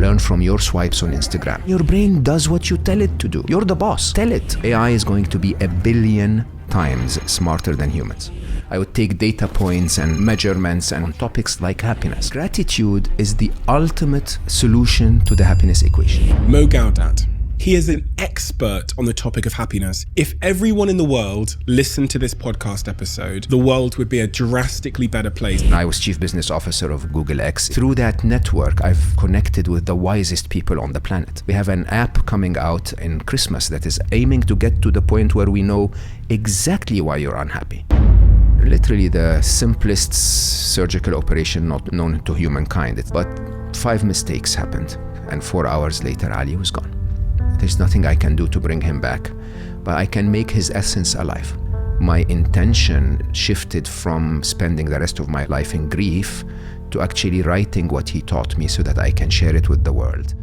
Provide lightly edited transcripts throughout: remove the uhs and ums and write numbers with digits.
learn from your swipes on Instagram. Your brain does what you tell it to do. You're the boss. Tell it. AI is going to be 1 billion times smarter than humans. I would take data points and measurements and on topics like happiness. Gratitude is the ultimate solution to the happiness equation. Gawdat. He is an expert on the topic of happiness. If everyone in the world listened to this podcast episode, the world would be a drastically better place. I was chief business officer of Google X. Through that network, I've connected with the wisest people on the planet. We have an app coming out in Christmas that is aiming to get to the point where we know exactly why you're unhappy. Literally the simplest surgical operation not known to humankind. But 5 mistakes happened, and 4 hours later, Ali was gone. There's nothing I can do to bring him back, but I can make his essence alive. My intention shifted from spending the rest of my life in grief to actually writing what he taught me so that I can share it with the world.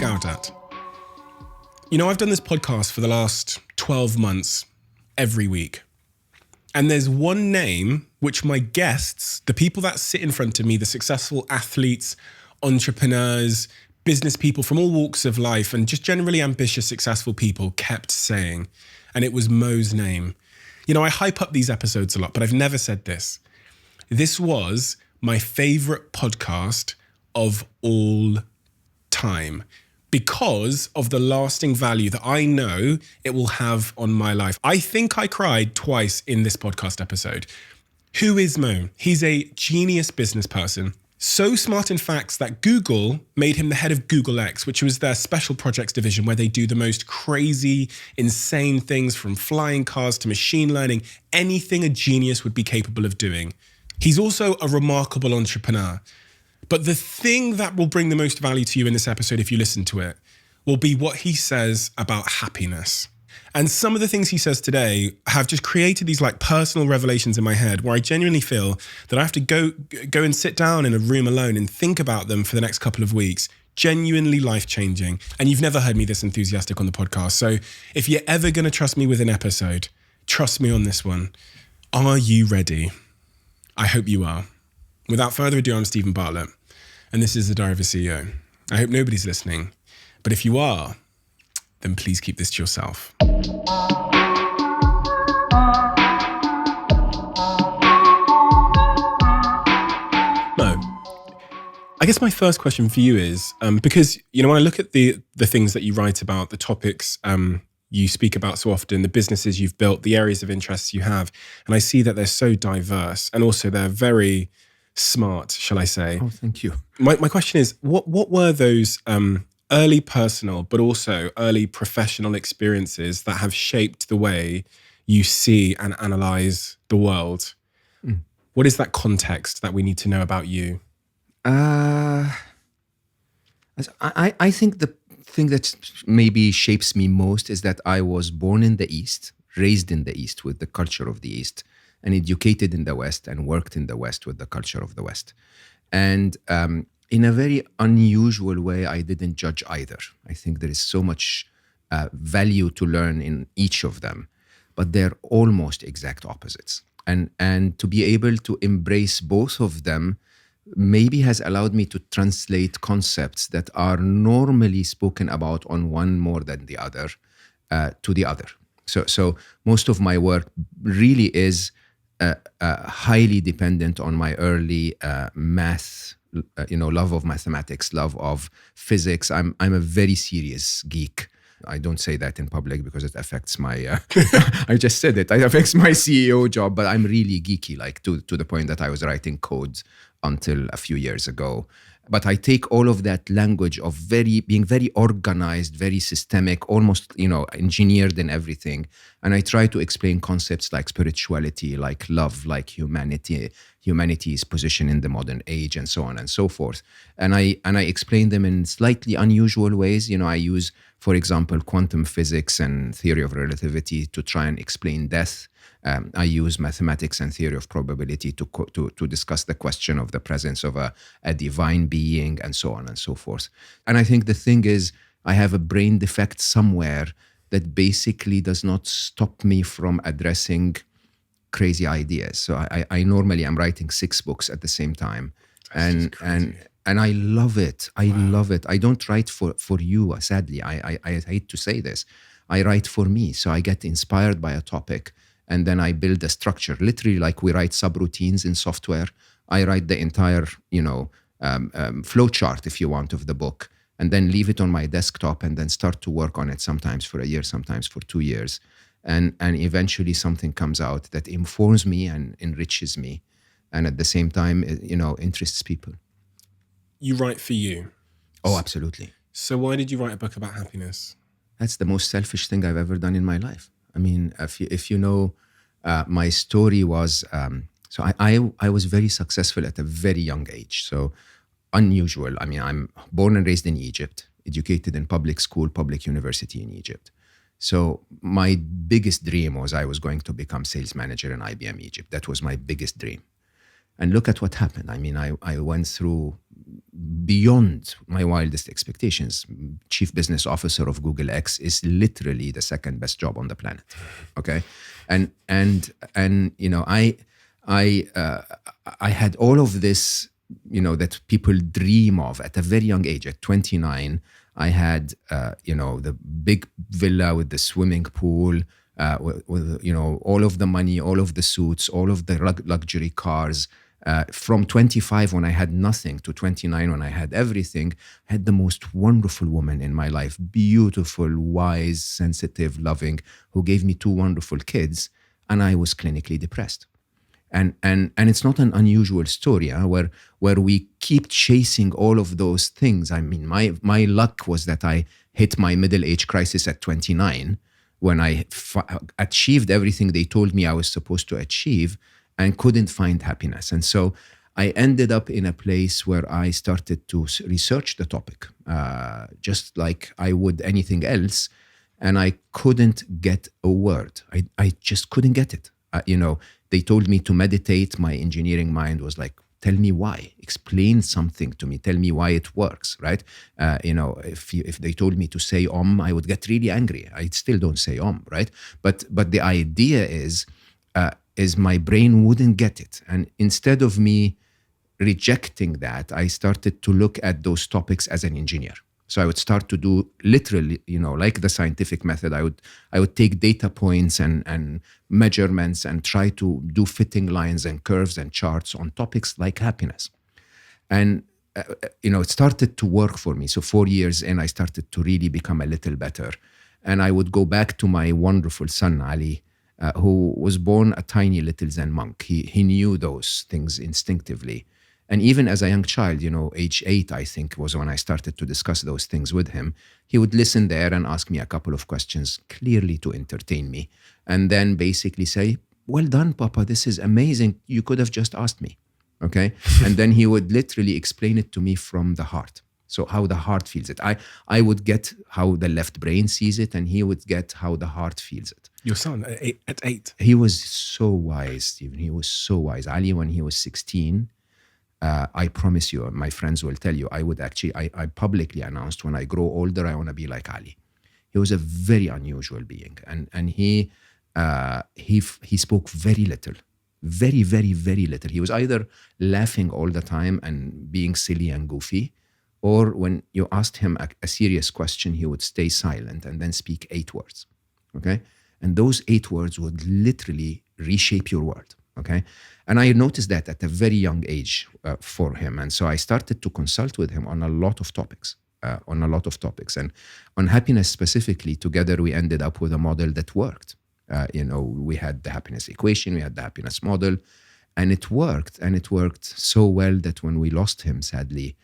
Gawdat. You know, I've done this podcast for the last 12 months, every week. And there's one name which my guests, the people that sit in front of me, the successful athletes, entrepreneurs, business people from all walks of life, and just generally ambitious, successful people kept saying, and it was Mo's name. You know, I hype up these episodes a lot, but I've never said this. This was my favorite podcast of all time, because of the lasting value that I know it will have on my life. I think I cried twice in this podcast episode. Who is Mo? He's a genius business person. So smart, in fact, that Google made him the head of Google X, which was their special projects division where they do the most crazy, insane things from flying cars to machine learning, anything a genius would be capable of doing. He's also a remarkable entrepreneur. But the thing that will bring the most value to you in this episode, if you listen to it, will be what he says about happiness. And some of the things he says today have just created these like personal revelations in my head where I genuinely feel that I have to go and sit down in a room alone and think about them for the next couple of weeks. Genuinely life-changing. And you've never heard me this enthusiastic on the podcast. So if you're ever going to trust me with an episode, trust me on this one. Are you ready? I hope you are. Without further ado, I'm Stephen Bartlett, and this is The Diary of a CEO. I hope nobody's listening, but if you are, then please keep this to yourself. Mo, I guess my first question for you is, because, you know, when I look at the things that you write about, the topics you speak about so often, the businesses you've built, the areas of interest you have, and I see that they're so diverse, and also they're very smart, shall I say. Oh, thank you. My question is, what were those early personal, but also early professional experiences that have shaped the way you see and analyze the world? What is that context that we need to know about you? I think the thing that maybe shapes me most is that I was born in the East, raised in the East with the culture of the East, and educated in the West and worked in the West with the culture of the West. And in a very unusual way, I didn't judge either. I think there is so much value to learn in each of them, but they're almost exact opposites. And to be able to embrace both of them maybe has allowed me to translate concepts that are normally spoken about on one more than the other to the other. So most of my work really is highly dependent on my early math, love of mathematics, love of physics. I'm a very serious geek. I don't say that in public because it affects my, I just said it affects my CEO job, but I'm really geeky, like to the point that I was writing codes until a few years ago. But I take all of that language of being very organized, very systemic, almost, engineered in everything. And I try to explain concepts like spirituality, like love, like humanity's position in the modern age, and so on and so forth. And I explain them in slightly unusual ways. I use, for example, quantum physics and theory of relativity to try and explain death. I use mathematics and theory of probability to discuss the question of the presence of a divine being, and so on and so forth. And I think the thing is, I have a brain defect somewhere that basically does not stop me from addressing crazy ideas. So I normally am writing 6 books at the same time. And I love it. I love it. I don't write for you, sadly. I hate to say this. I write for me. So I get inspired by a topic and then I build a structure. Literally, like we write subroutines in software. I write the entire, flow chart, if you want, of the book, and then leave it on my desktop and then start to work on it, sometimes for a year, sometimes for 2 years. And eventually something comes out that informs me and enriches me. And at the same time, interests people. You write for you. Oh, absolutely. So why did you write a book about happiness? That's the most selfish thing I've ever done in my life. I mean, if you know, my story was, so I was very successful at a very young age. So unusual. I mean, I'm born and raised in Egypt, educated in public school, public university in Egypt. So my biggest dream was I was going to become sales manager in IBM Egypt. That was my biggest dream. And look at what happened. I mean, I went through beyond my wildest expectations. Chief business officer of Google X is literally the second best job on the planet. Okay, and I had all of this, that people dream of at a very young age. At 29, I had the big villa with the swimming pool, with all of the money, all of the suits, all of the luxury cars. From 25 when I had nothing to 29 when I had everything, I had the most wonderful woman in my life, beautiful, wise, sensitive, loving, who gave me 2 wonderful kids, and I was clinically depressed. And it's not an unusual story, where we keep chasing all of those things. I mean, my luck was that I hit my middle age crisis at 29 when I achieved everything they told me I was supposed to achieve, and couldn't find happiness. And so I ended up in a place where I started to research the topic, just like I would anything else. And I couldn't get a word. I just couldn't get it. They told me to meditate. My engineering mind was like, tell me why, explain something to me, tell me why it works, right? If they told me to say Om, I would get really angry. I still don't say Om, right? But the idea is my brain wouldn't get it. And instead of me rejecting that, I started to look at those topics as an engineer. So I would start to do literally, like the scientific method, I would take data points and measurements and try to do fitting lines and curves and charts on topics like happiness. And, it started to work for me. So 4 years in, I started to really become a little better. And I would go back to my wonderful son, Ali, who was born a tiny little Zen monk. He knew those things instinctively. And even as a young child, age 8, I think, was when I started to discuss those things with him. He would listen there and ask me a couple of questions, clearly to entertain me. And then basically say, well done, Papa, this is amazing. You could have just asked me, okay? And then he would literally explain it to me from the heart. So how the heart feels it. I would get how the left brain sees it, and he would get how the heart feels it. Your son at 8? He was so wise, Stephen. He was so wise. Ali, when he was 16, I promise you, my friends will tell you, I publicly announced, when I grow older, I want to be like Ali. He was a very unusual being. And he spoke very little. Very, very, very little. He was either laughing all the time and being silly and goofy, or when you asked him a serious question, he would stay silent and then speak 8 words, okay? And those 8 words would literally reshape your world, okay? And I noticed that at a very young age for him. And so I started to consult with him on a lot of topics, And on happiness specifically, together we ended up with a model that worked. We had the happiness equation, we had the happiness model, and it worked. And it worked so well that when we lost him, sadly,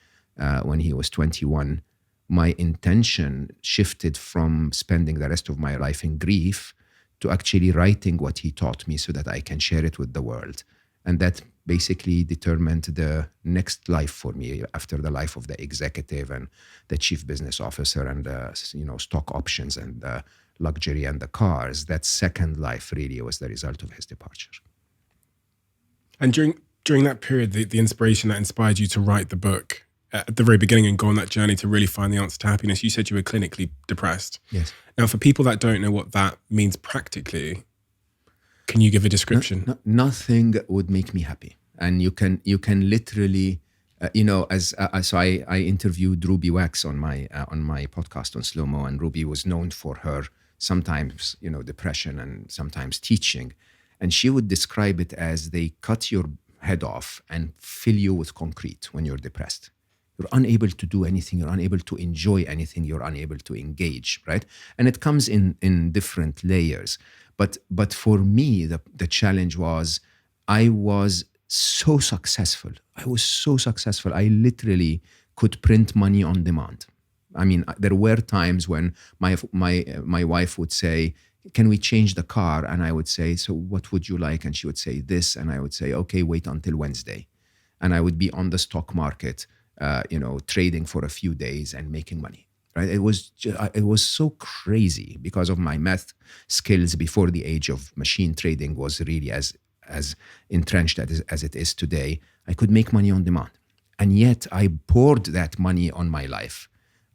when he was 21, my intention shifted from spending the rest of my life in grief to actually writing what he taught me so that I can share it with the world. And that basically determined the next life for me after the life of the executive and the chief business officer and the stock options and the luxury and the cars. That second life really was the result of his departure. And during that period, the inspiration that inspired you to write the book, at the very beginning and go on that journey to really find the answer to happiness, you said you were clinically depressed. Yes. Now, for people that don't know what that means practically, can you give a description? Nothing would make me happy. And you can literally, so I interviewed Ruby Wax on my podcast on Slow Mo, and Ruby was known for her sometimes, depression and sometimes teaching. And she would describe it as they cut your head off and fill you with concrete when you're depressed. You're unable to do anything. You're unable to enjoy anything. You're unable to engage, right? And it comes in different layers. But for me, the challenge was I was so successful. I was so successful. I literally could print money on demand. I mean, there were times when my wife would say, "Can we change the car?" And I would say, "So what would you like?" And she would say this, and I would say, "Okay, wait until Wednesday." And I would be on the stock market, trading for a few days and making money. Right? It was so crazy because of my math skills before the age of machine trading was really as entrenched as it is today. I could make money on demand, and yet I poured that money on my life,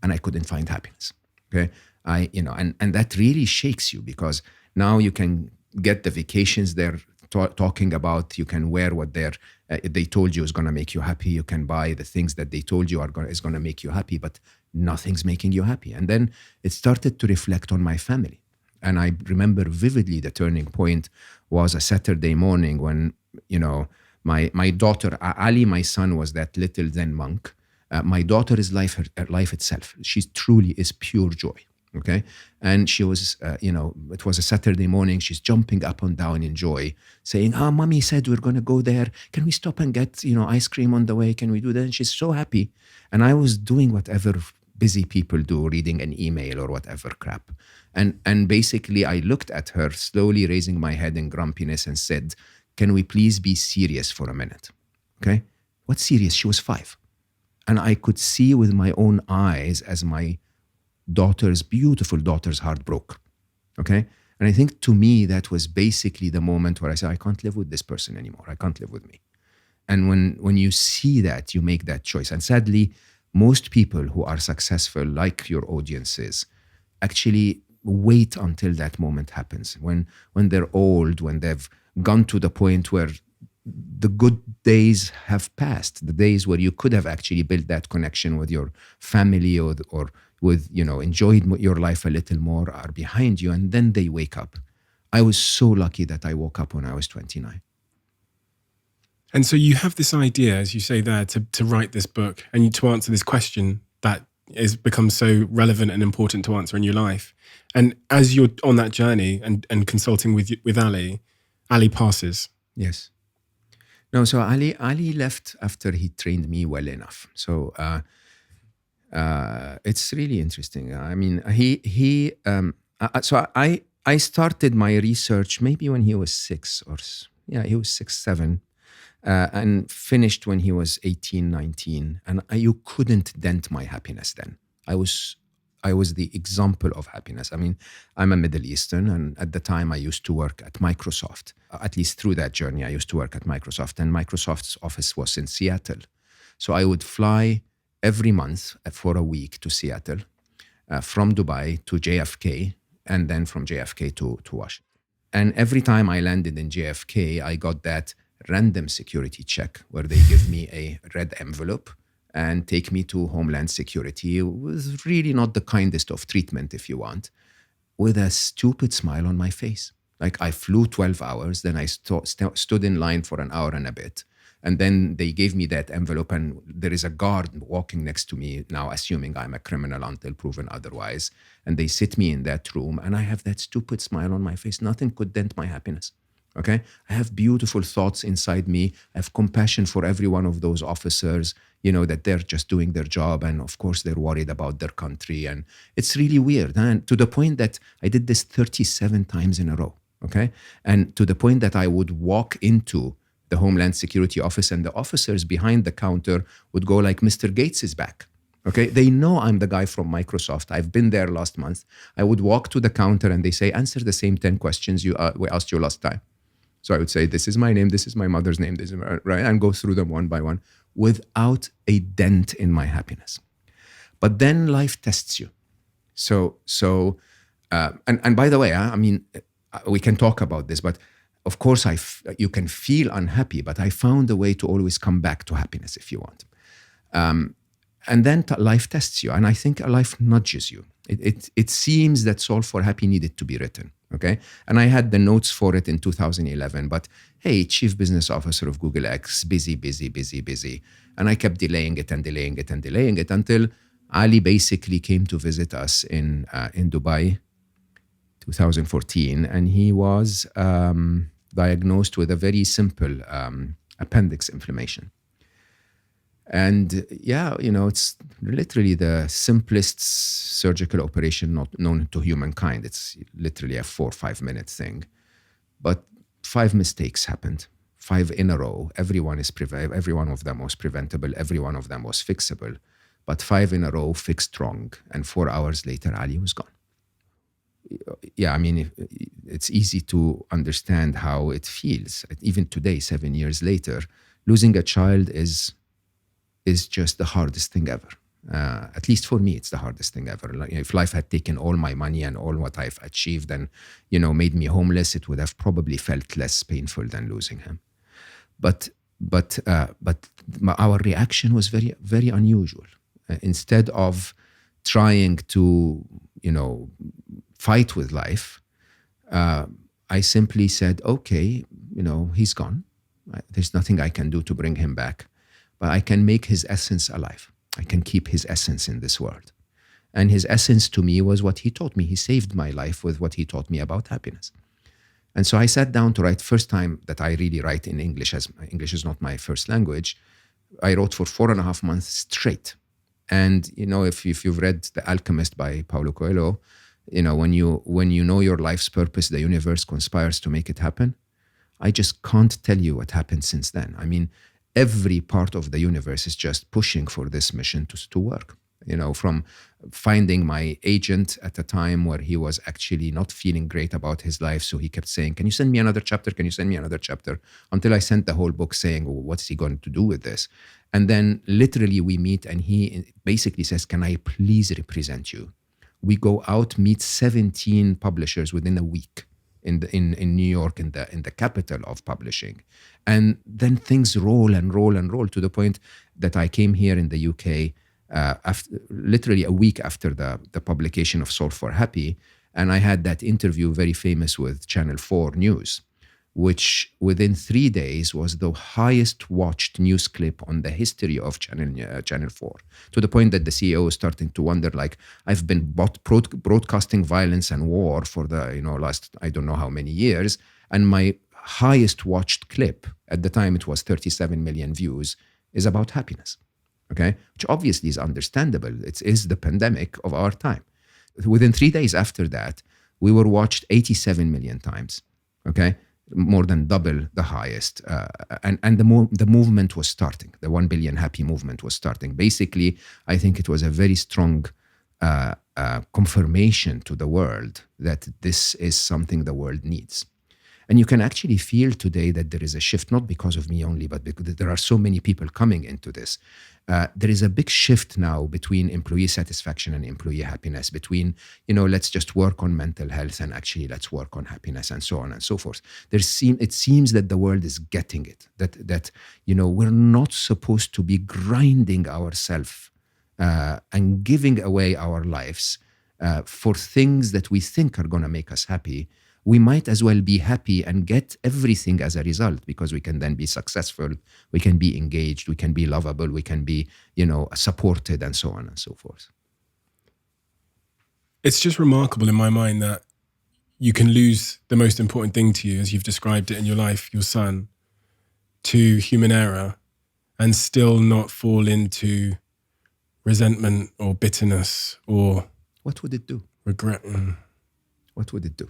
and I couldn't find happiness. Okay, and that really shakes you, because now you can get the vacations they're talking about. You can wear what they told you is going to make you happy. You can buy the things that they told you is going to make you happy, but nothing's making you happy. And then it started to reflect on my family. And I remember vividly the turning point was a Saturday morning when, my daughter, Ali, my son, was that little Zen monk. My daughter is life itself. She truly is pure joy. Okay. And she was, it was a Saturday morning. She's jumping up and down in joy, saying, "Mommy said we're going to go there. Can we stop and get, ice cream on the way? Can we do that?" And she's so happy. And I was doing whatever busy people do, reading an email or whatever crap. And basically I looked at her, slowly raising my head in grumpiness, and said, "Can we please be serious for a minute?" Okay. What serious? She was 5. And I could see with my own eyes as my beautiful daughter's heart broke. Okay. And I think to me, that was basically the moment where I said, I can't live with this person anymore. I can't live with me. And when you see that, you make that choice. And sadly, most people who are successful, like your audiences, actually wait until that moment happens. When they're old, when they've gone to the point where the good days have passed, the days where you could have actually built that connection with your family or with, enjoyed your life a little more, are behind you, and then they wake up. I was so lucky that I woke up when I was 29. And so you have this idea, as you say there, to write this book and to answer this question that has become so relevant and important to answer in your life. And as you're on that journey and consulting with Ali passes. Yes. No, so Ali left after he trained me well enough. So it's really interesting. I mean, I started my research maybe when he was 6 he was 6, 7. And finished when he was 18, 19. And you couldn't dent my happiness then. I was the example of happiness. I mean, I'm a Middle Eastern, and at the time I used to work at Microsoft. At least through that journey, I used to work at Microsoft, and Microsoft's office was in Seattle. So I would fly every month for a week to Seattle, from Dubai to JFK, and then from JFK to Washington. And every time I landed in JFK, I got that random security check where they give me a red envelope and take me to Homeland Security. It was really not the kindest of treatment, if you want, with a stupid smile on my face. Like, I flew 12 hours, then I stood in line for an hour and a bit. And then they gave me that envelope, and there is a guard walking next to me now, assuming I'm a criminal until proven otherwise. And they sit me in that room, and I have that stupid smile on my face. Nothing could dent my happiness. Okay, I have beautiful thoughts inside me. I have compassion for every one of those officers, that they're just doing their job. And of course, they're worried about their country. And it's really weird. And to the point that I did this 37 times in a row. Okay, and to the point that I would walk into the Homeland Security office, and the officers behind the counter would go like, "Mr. Gates is back." Okay, they know I'm the guy from Microsoft. I've been there last month. I would walk to the counter and they say, "Answer the same 10 questions we asked you last time." So I would say, "This is my name, this is my mother's name, this is right," and go through them one by one. without a dent in my happiness. But then life tests you. And by the way, we can talk about this, but of course, you can feel unhappy, but I found a way to always come back to happiness if you want. And then life tests you, and I think life nudges you. It seems that Solve for Happy needed to be written, okay? And I had the notes for it in 2011, but hey, Chief Business Officer of Google X, busy. And I kept delaying it until Ali basically came to visit us in Dubai, 2014, and he was diagnosed with a very simple appendix inflammation. And it's literally the simplest surgical operation not known to humankind. It's literally a 4 or 5 minute thing. But 5 mistakes happened, 5 in a row. Every one of them was preventable. Every one of them was fixable. But 5 in a row fixed wrong. And 4 hours later, Ali was gone. Yeah, it's easy to understand how it feels. Even today, 7 years later, losing a child is just the hardest thing ever. At least for me, it's the hardest thing ever. Like, if life had taken all my money and all what I've achieved and, made me homeless, it would have probably felt less painful than losing him. But our reaction was very, very unusual. Instead of trying to, fight with life, I simply said, okay, he's gone. There's nothing I can do to bring him back. But I can make his essence alive. I can keep his essence in this world. And his essence to me was what he taught me. He saved my life with what he taught me about happiness. And so I sat down to write. First time that I really write in English, as English is not my first language. I wrote for 4.5 months straight. And, if you've read The Alchemist by Paulo Coelho, when you know your life's purpose, the universe conspires to make it happen. I just can't tell you what happened since then. Every part of the universe is just pushing for this mission to work. From finding my agent at a time where he was actually not feeling great about his life. So he kept saying, can you send me another chapter? Can you send me another chapter? Until I sent the whole book saying, well, what's he going to do with this? And then literally we meet and he basically says, can I please represent you? We go out, meet 17 publishers within a week. In New York, in the capital of publishing. And then things roll to the point that I came here in the UK literally a week after the publication of Solve for Happy. And I had that interview, very famous, with Channel 4 News, which within 3 days was the highest watched news clip on the history of Channel 4, to the point that the CEO was starting to wonder, like, I've been broadcasting violence and war for the last I don't know how many years, and my highest watched clip at the time, it was 37 million views, is about happiness. Okay, which obviously is understandable. It is the pandemic of our time. Within 3 days after that, we were watched 87 million times. Okay. More than double the highest. And the movement was starting. The 1 billion happy movement was starting. Basically, I think it was a very strong confirmation to the world that this is something the world needs. And you can actually feel today that there is a shift, not because of me only, but because there are so many people coming into this. There is a big shift now between employee satisfaction and employee happiness, between, let's just work on mental health and actually let's work on happiness, and so on and so forth. It seems that the world is getting it, that we're not supposed to be grinding ourselves and giving away our lives for things that we think are going to make us happy. We might as well be happy and get everything as a result, because we can then be successful, we can be engaged, we can be lovable, we can be, supported, and so on and so forth. It's just remarkable in my mind that you can lose the most important thing to you, as you've described it in your life, your son, to human error, and still not fall into resentment or bitterness or... What would it do? Regret. What would it do?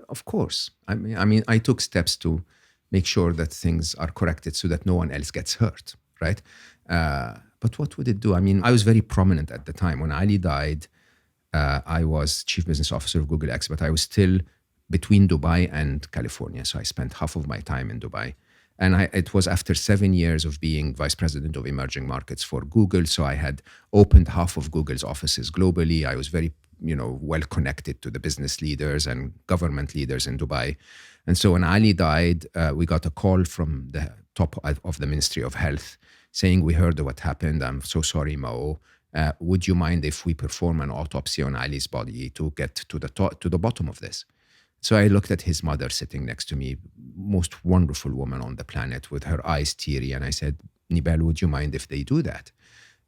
Of course. I took steps to make sure that things are corrected so that no one else gets hurt, right? But what would it do? I was very prominent at the time. When Ali died, I was Chief Business Officer of Google X, but I was still between Dubai and California. So I spent half of my time in Dubai. And it was after 7 years of being vice president of emerging markets for Google. So I had opened half of Google's offices globally. I was very, well connected to the business leaders and government leaders in Dubai. And so when Ali died, we got a call from the top of the Ministry of Health saying, we heard what happened. I'm so sorry, Mo. Would you mind if we perform an autopsy on Ali's body to get to the bottom of this? So I looked at his mother sitting next to me, most wonderful woman on the planet with her eyes teary. And I said, Nibel, would you mind if they do that?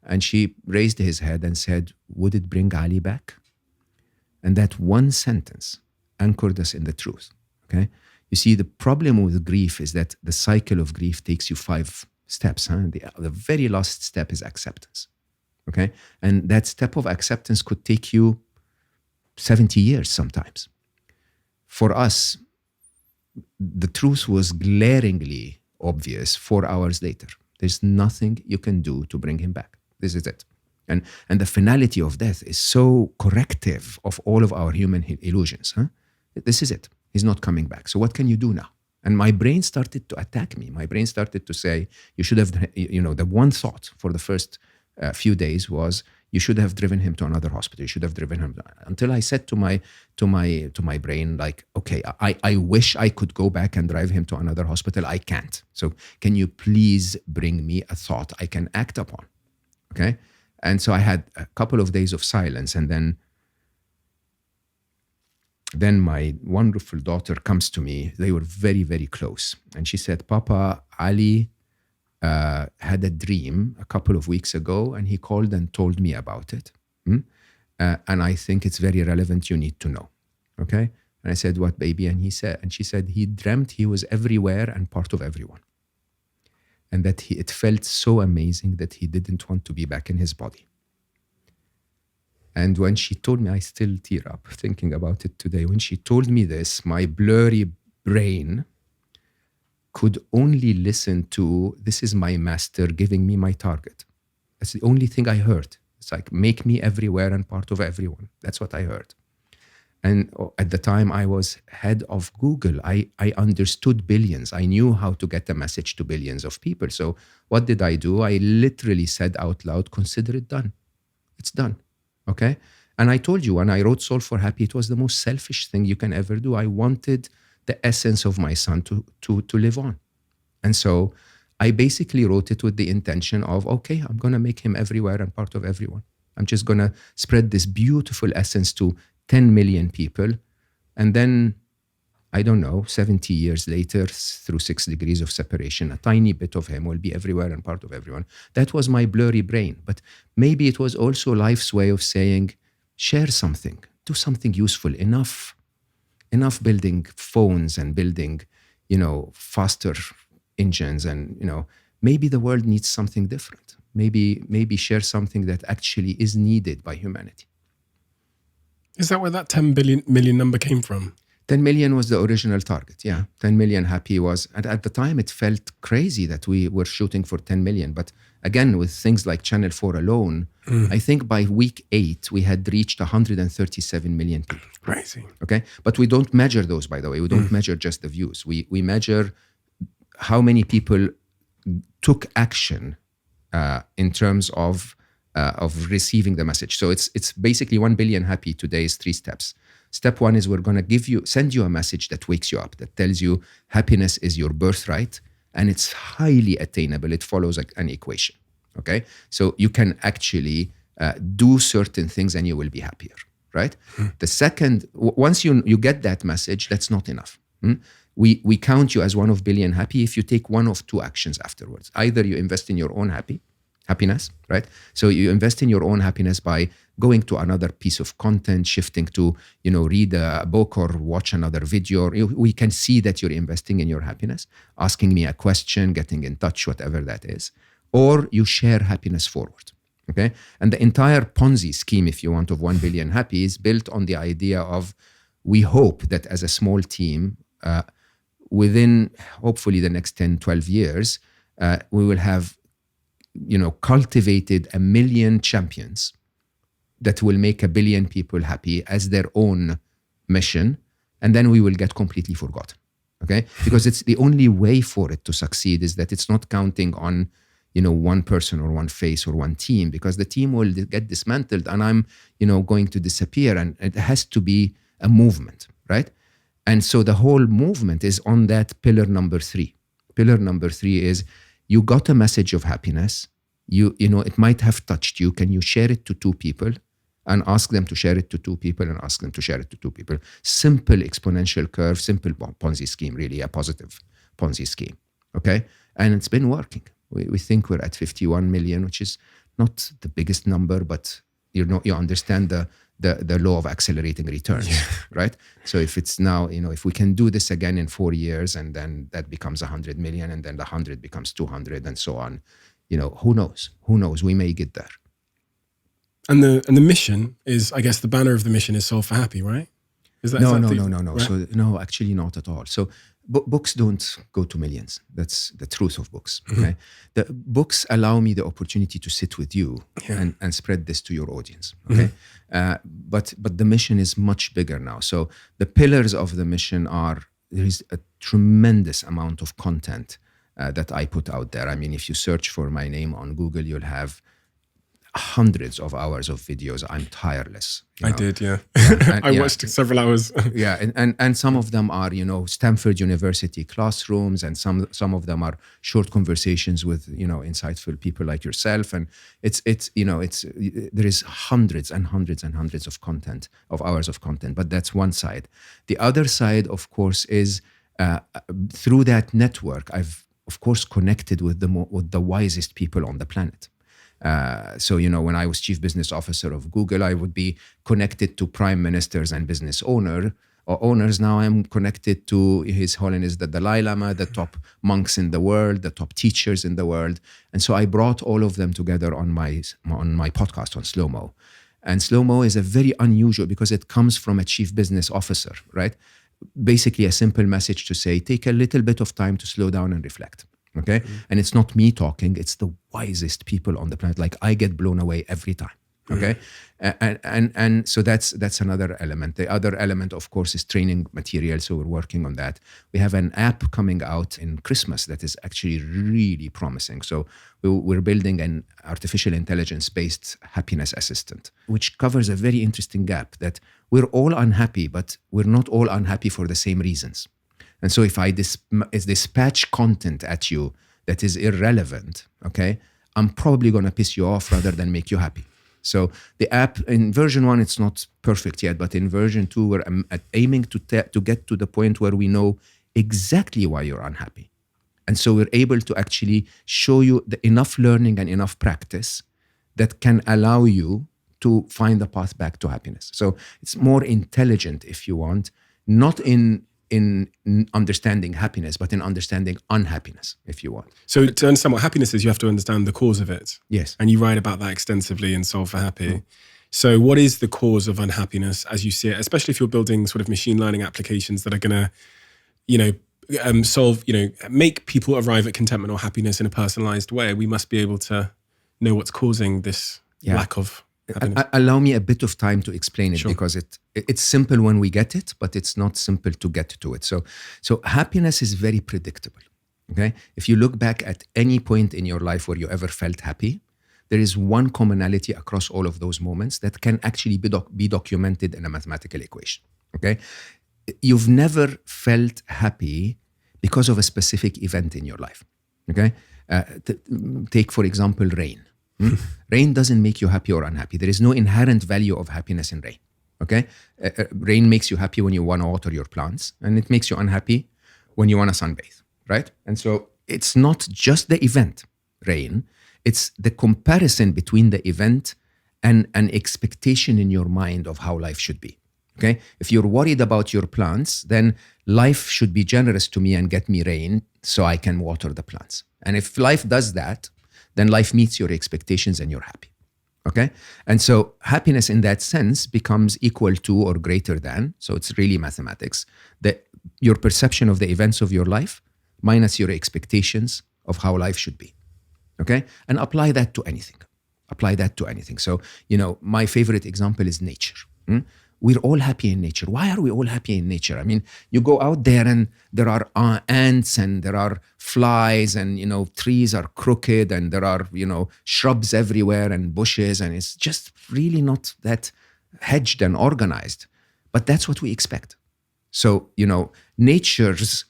And she raised his head and said, would it bring Ali back? And that one sentence anchored us in the truth, okay? You see, the problem with grief is that the cycle of grief takes you 5 steps. The very last step is acceptance, okay? And that step of acceptance could take you 70 years sometimes. For us, the truth was glaringly obvious 4 hours later. There's nothing you can do to bring him back. This is it. And the finality of death is so corrective of all of our human illusions. This is it. He's not coming back. So what can you do now? And my brain started to attack me. My brain started to say, you should have, the one thought for the first few days was, you should have driven him to another hospital. You should have driven him. Until I said to my brain, like, okay, I wish I could go back and drive him to another hospital. I can't. So can you please bring me a thought I can act upon? Okay. And so I had a couple of days of silence, and then my wonderful daughter comes to me. They were very, very close. And she said, Papa, Ali had a dream a couple of weeks ago, and he called and told me about it. And I think it's very relevant. You need to know. Okay. And I said, what, baby? And she said, he dreamt he was everywhere and part of everyone. And that it felt so amazing that he didn't want to be back in his body. And when she told me, I still tear up thinking about it today. When she told me this, my blurry brain could only listen to, this is my master giving me my target. That's the only thing I heard. It's like, make me everywhere and part of everyone. That's what I heard. And at the time I was head of Google, I understood billions. I knew how to get a message to billions of people. So what did I do? I literally said out loud, consider it done. It's done. Okay. And I told you, when I wrote Solve for Happy, it was the most selfish thing you can ever do. I wanted the essence of my son to live on. And so I basically wrote it with the intention of, okay, I'm going to make him everywhere and part of everyone. I'm just going to spread this beautiful essence to 10 million people. And then, I don't know, 70 years later, through 6 degrees of separation, a tiny bit of him will be everywhere and part of everyone. That was my blurry brain. But maybe it was also life's way of saying, share something, do something useful. Enough building phones and building, faster engines. And, maybe the world needs something different. Maybe share something that actually is needed by humanity. Is that where that 10 million number came from? 10 million was the original target. Yeah. 10 million happy was, at the time it felt crazy that we were shooting for 10 million. But again, with things like Channel 4 alone, I think by week 8, we had reached 137 million people. Crazy. Okay. But we don't measure those, by the way. We don't measure just the views. We measure how many people took action in terms of receiving the message. So it's basically 1 billion happy today is 3 steps. Step 1 is we're going to send you a message that wakes you up, that tells you happiness is your birthright and it's highly attainable. It follows an equation. Okay. So you can actually do certain things and you will be happier. Right. The second, once you get that message, that's not enough. We count you as 1 of billion happy if you take 1 of 2 actions afterwards. Either you invest in your own happiness, right? So you invest in your own happiness by going to another piece of content, shifting to, read a book or watch another video. We can see that you're investing in your happiness, asking me a question, getting in touch, whatever that is. Or you share happiness forward, okay? And the entire Ponzi scheme, if you want, of 1 billion happy is built on the idea of, we hope that as a small team, within hopefully the next 10, 12 years, we will have cultivated 1 million champions that will make 1 billion people happy as their own mission. And then we will get completely forgotten. Okay, because it's the only way for it to succeed is that it's not counting on, one person or one face or one team, because the team will get dismantled and I'm, going to disappear. And it has to be a movement, right? And so the whole movement is on that pillar number 3. Pillar number 3 is you got a message of happiness. It might have touched you. Can you share it to 2 people and ask them to share it to 2 people and ask them to share it to 2 people? Simple exponential curve, simple Ponzi scheme, really a positive Ponzi scheme. Okay. And it's been working. We think we're at 51 million, which is not the biggest number, but you understand the law of accelerating returns, right? So if it's now, if we can do this again in 4 years, and then that becomes 100 million, and then the 100 becomes 200 and so on, who knows? Who knows? We may get there. And the mission is, I guess the banner of the mission is Solve for Happy, right? No. Right? So no, actually not at all. So books don't go to millions. That's the truth of books. Okay? The books allow me the opportunity to sit with you and spread this to your audience. Okay, but the mission is much bigger now. So the pillars of the mission are, there is a tremendous amount of content that I put out there. I mean, if you search for my name on Google, you'll have hundreds of hours of videos. I'm tireless. I did, yeah. And, I watched several hours. And some of them are, Stanford University classrooms, and some of them are short conversations with, insightful people like yourself. And there is hundreds and hundreds and hundreds of hours of content. But that's one side. The other side, of course, is through that network, I've of course connected with the wisest people on the planet. So, when I was chief business officer of Google, I would be connected to prime ministers and business owners. Now I'm connected to His Holiness the Dalai Lama, the top monks in the world, the top teachers in the world. And so I brought all of them together on my podcast on Slow Mo. And Slow Mo is a very unusual, because it comes from a chief business officer, right? Basically a simple message to say, take a little bit of time to slow down and reflect. Okay. And it's not me talking, it's the wisest people on the planet. Like, I get blown away every time. Okay. And so that's another element. The other element, of course, is training material. So we're working on that. We have an app coming out in Christmas that is actually really promising. So we're building an artificial intelligence-based happiness assistant, which covers a very interesting gap, that we're all unhappy, but we're not all unhappy for the same reasons. And so if I dispatch content at you that is irrelevant, okay, I'm probably going to piss you off rather than make you happy. So the app in version 1, it's not perfect yet, but in version 2, we're aiming to get to the point where we know exactly why you're unhappy. And so we're able to actually show you enough learning and enough practice that can allow you to find the path back to happiness. So it's more intelligent, if you want, not in understanding happiness, but in understanding unhappiness, if you want. So to understand what happiness is, you have to understand the cause of it. Yes. And you write about that extensively in Solve for Happy. So what is the cause of unhappiness as you see it, especially if you're building sort of machine learning applications that are going to, solve, make people arrive at contentment or happiness in a personalized way? We must be able to know what's causing this lack of happiness. Allow me a bit of time to explain it, Sure. because it's simple when we get it, but it's not simple to get to it. So happiness is very predictable. Okay, if you look back at any point in your life where you ever felt happy, there is one commonality across all of those moments that can actually be documented in a mathematical equation. Okay, you've never felt happy because of a specific event in your life. Okay, take for example rain. Rain doesn't make you happy or unhappy. There is no inherent value of happiness in rain. Okay, rain makes you happy when you want to water your plants, and it makes you unhappy when you want to sunbathe, right? And so it's not just the event, rain. It's the comparison between the event and an expectation in your mind of how life should be. Okay, if you're worried about your plants, then life should be generous to me and get me rain so I can water the plants. And if life does that, then life meets your expectations and you're happy. Okay? And so happiness in that sense becomes equal to or greater than, so it's really mathematics, your perception of the events of your life minus your expectations of how life should be. Okay? And apply that to anything. So, my favorite example is nature. we're all happy in nature. Why are we all happy in nature? I mean, you go out there and there are ants and there are flies and, trees are crooked and there are, shrubs everywhere and bushes, and it's just really not that hedged and organized. But that's what we expect. So, nature's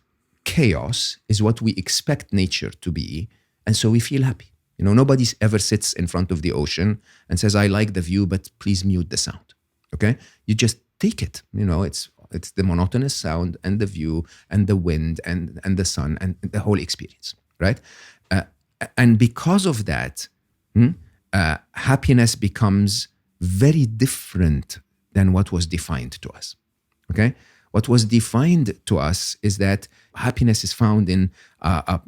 chaos is what we expect nature to be. And so we feel happy. Nobody ever sits in front of the ocean and says, I like the view, but please mute the sound. Okay? You just take it. It's the monotonous sound and the view and the wind and the sun and the whole experience, right? And because of that, happiness becomes very different than what was defined to us, okay? What was defined to us is that happiness is found in a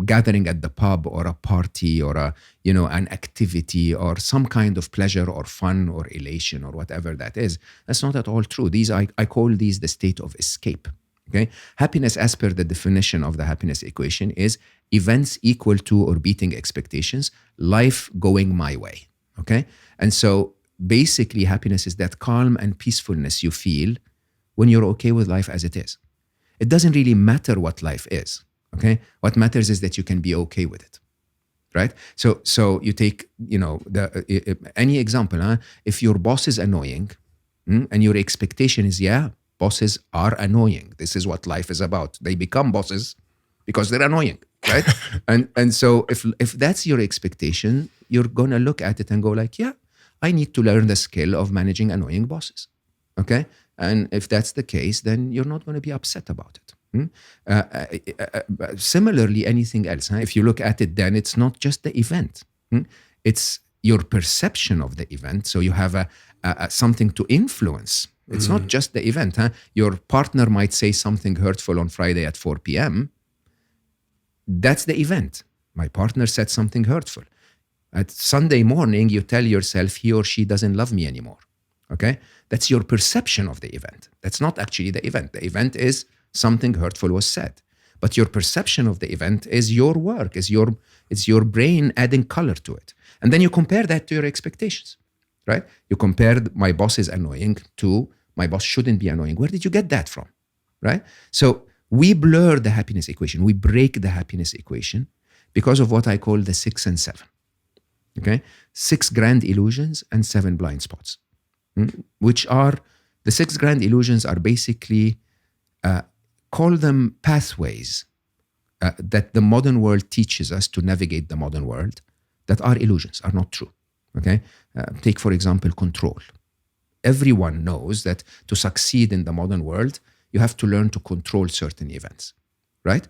gathering at the pub or a party or an activity or some kind of pleasure or fun or elation or whatever that is. That's not at all true. I call these the state of escape. Okay, happiness, as per the definition of the happiness equation, is events equal to or beating expectations, life going my way. Okay, and so basically, happiness is that calm and peacefulness you feel when you're okay with life as it is. It doesn't really matter what life is, okay? What matters is that you can be okay with it, right? So you take, any example, if your boss is annoying, and your expectation is, bosses are annoying. This is what life is about. They become bosses because they're annoying, right? and so if that's your expectation, you're gonna look at it and go like, I need to learn the skill of managing annoying bosses, okay? And if that's the case, then you're not going to be upset about it. Similarly, anything else, if you look at it, then it's not just the event. It's your perception of the event. So you have something to influence. It's not just the event. Your partner might say something hurtful on Friday at 4 p.m. That's the event. My partner said something hurtful. At Sunday morning, you tell yourself he or she doesn't love me anymore. Okay? That's your perception of the event. That's not actually the event. The event is something hurtful was said. But your perception of the event is your work, it's your brain adding color to it. And then you compare that to your expectations, right? You compare my boss is annoying to my boss shouldn't be annoying. Where did you get that from, right? So we blur the happiness equation. We break the happiness equation because of what I call the 6 and 7, okay? 6 grand illusions and 7 blind spots. Which are the 6 grand illusions are basically, call them pathways that the modern world teaches us to navigate the modern world that are illusions, are not true. Okay, take for example control. Everyone knows that to succeed in the modern world, you have to learn to control certain events, right?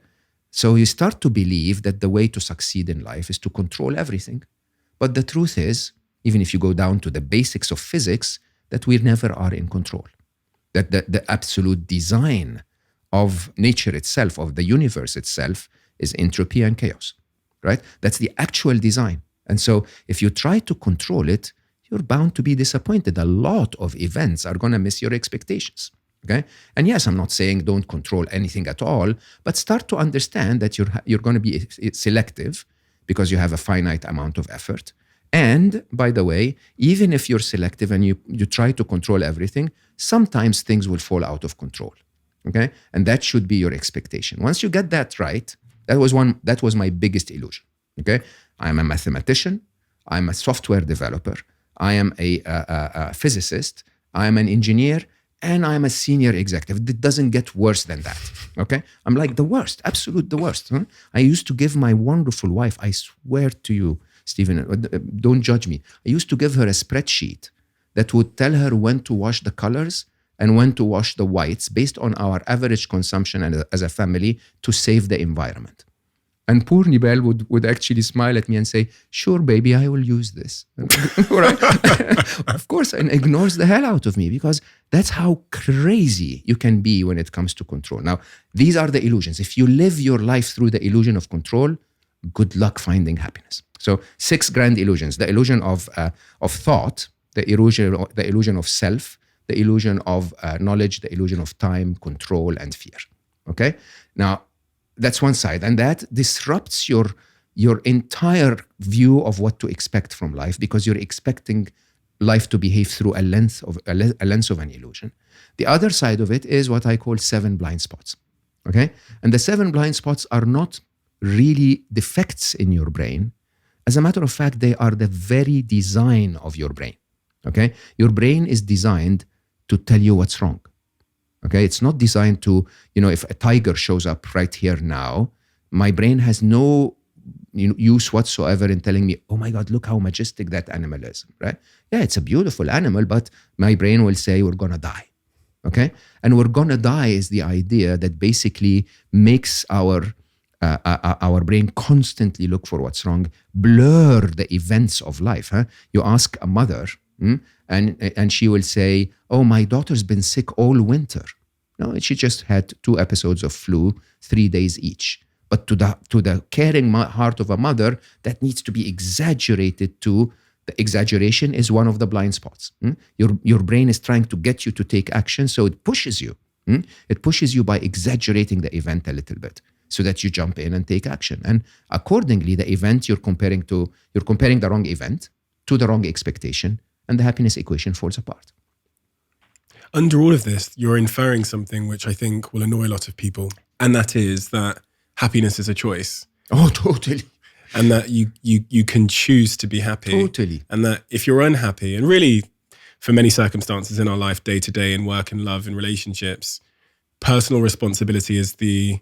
So you start to believe that the way to succeed in life is to control everything. But the truth is, even if you go down to the basics of physics, that we never are in control. That the absolute design of nature itself, of the universe itself, is entropy and chaos, right? That's the actual design. And so if you try to control it, you're bound to be disappointed. A lot of events are going to miss your expectations, okay? And yes, I'm not saying don't control anything at all, but start to understand that you're going to be selective because you have a finite amount of effort. And by the way, even if you're selective and you try to control everything, sometimes things will fall out of control. Okay? And that should be your expectation. Once you get that right, that was my biggest illusion. Okay? I'm a mathematician, I'm a software developer, I am a physicist, I am an engineer, and I'm a senior executive. It doesn't get worse than that. Okay? I'm like the worst, absolute the worst. I used to give my wonderful wife, I swear to you, Stephen, don't judge me. I used to give her a spreadsheet that would tell her when to wash the colors and when to wash the whites based on our average consumption as a family to save the environment. And poor Nibel would actually smile at me and say, sure, baby, I will use this. Of course, and ignores the hell out of me because that's how crazy you can be when it comes to control. Now, these are the illusions. If you live your life through the illusion of control, good luck finding happiness. So 6 grand illusions: the illusion of thought, the illusion of self, the illusion of knowledge, the illusion of time, control, and fear. Okay? Now, that's one side. And that disrupts your entire view of what to expect from life because you're expecting life to behave through a lens of an illusion. The other side of it is what I call 7 blind spots. Okay? And the 7 blind spots are not really defects in your brain. As a matter of fact, they are the very design of your brain. Okay? Your brain is designed to tell you what's wrong. Okay? It's not designed to, if a tiger shows up right here now, my brain has no use whatsoever in telling me, oh my God, look how majestic that animal is, right? Yeah, it's a beautiful animal, but my brain will say we're going to die. Okay? And we're going to die is the idea that basically makes our brain constantly look for what's wrong, blur the events of life. Huh? You ask a mother, and she will say, oh, my daughter's been sick all winter. No, she just had 2 episodes of flu, 3 days each. But to the caring heart of a mother, that needs to be exaggerated to. The exaggeration is one of the blind spots. Your brain is trying to get you to take action, so it pushes you. It pushes you by exaggerating the event a little bit so that you jump in and take action. And accordingly, the event you're comparing the wrong event to the wrong expectation, and the happiness equation falls apart. Under all of this, you're inferring something which I think will annoy a lot of people, and that is that happiness is a choice. Oh, totally. And that you can choose to be happy. Totally. And that if you're unhappy, and really for many circumstances in our life, day to day, in work and love and relationships, personal responsibility is the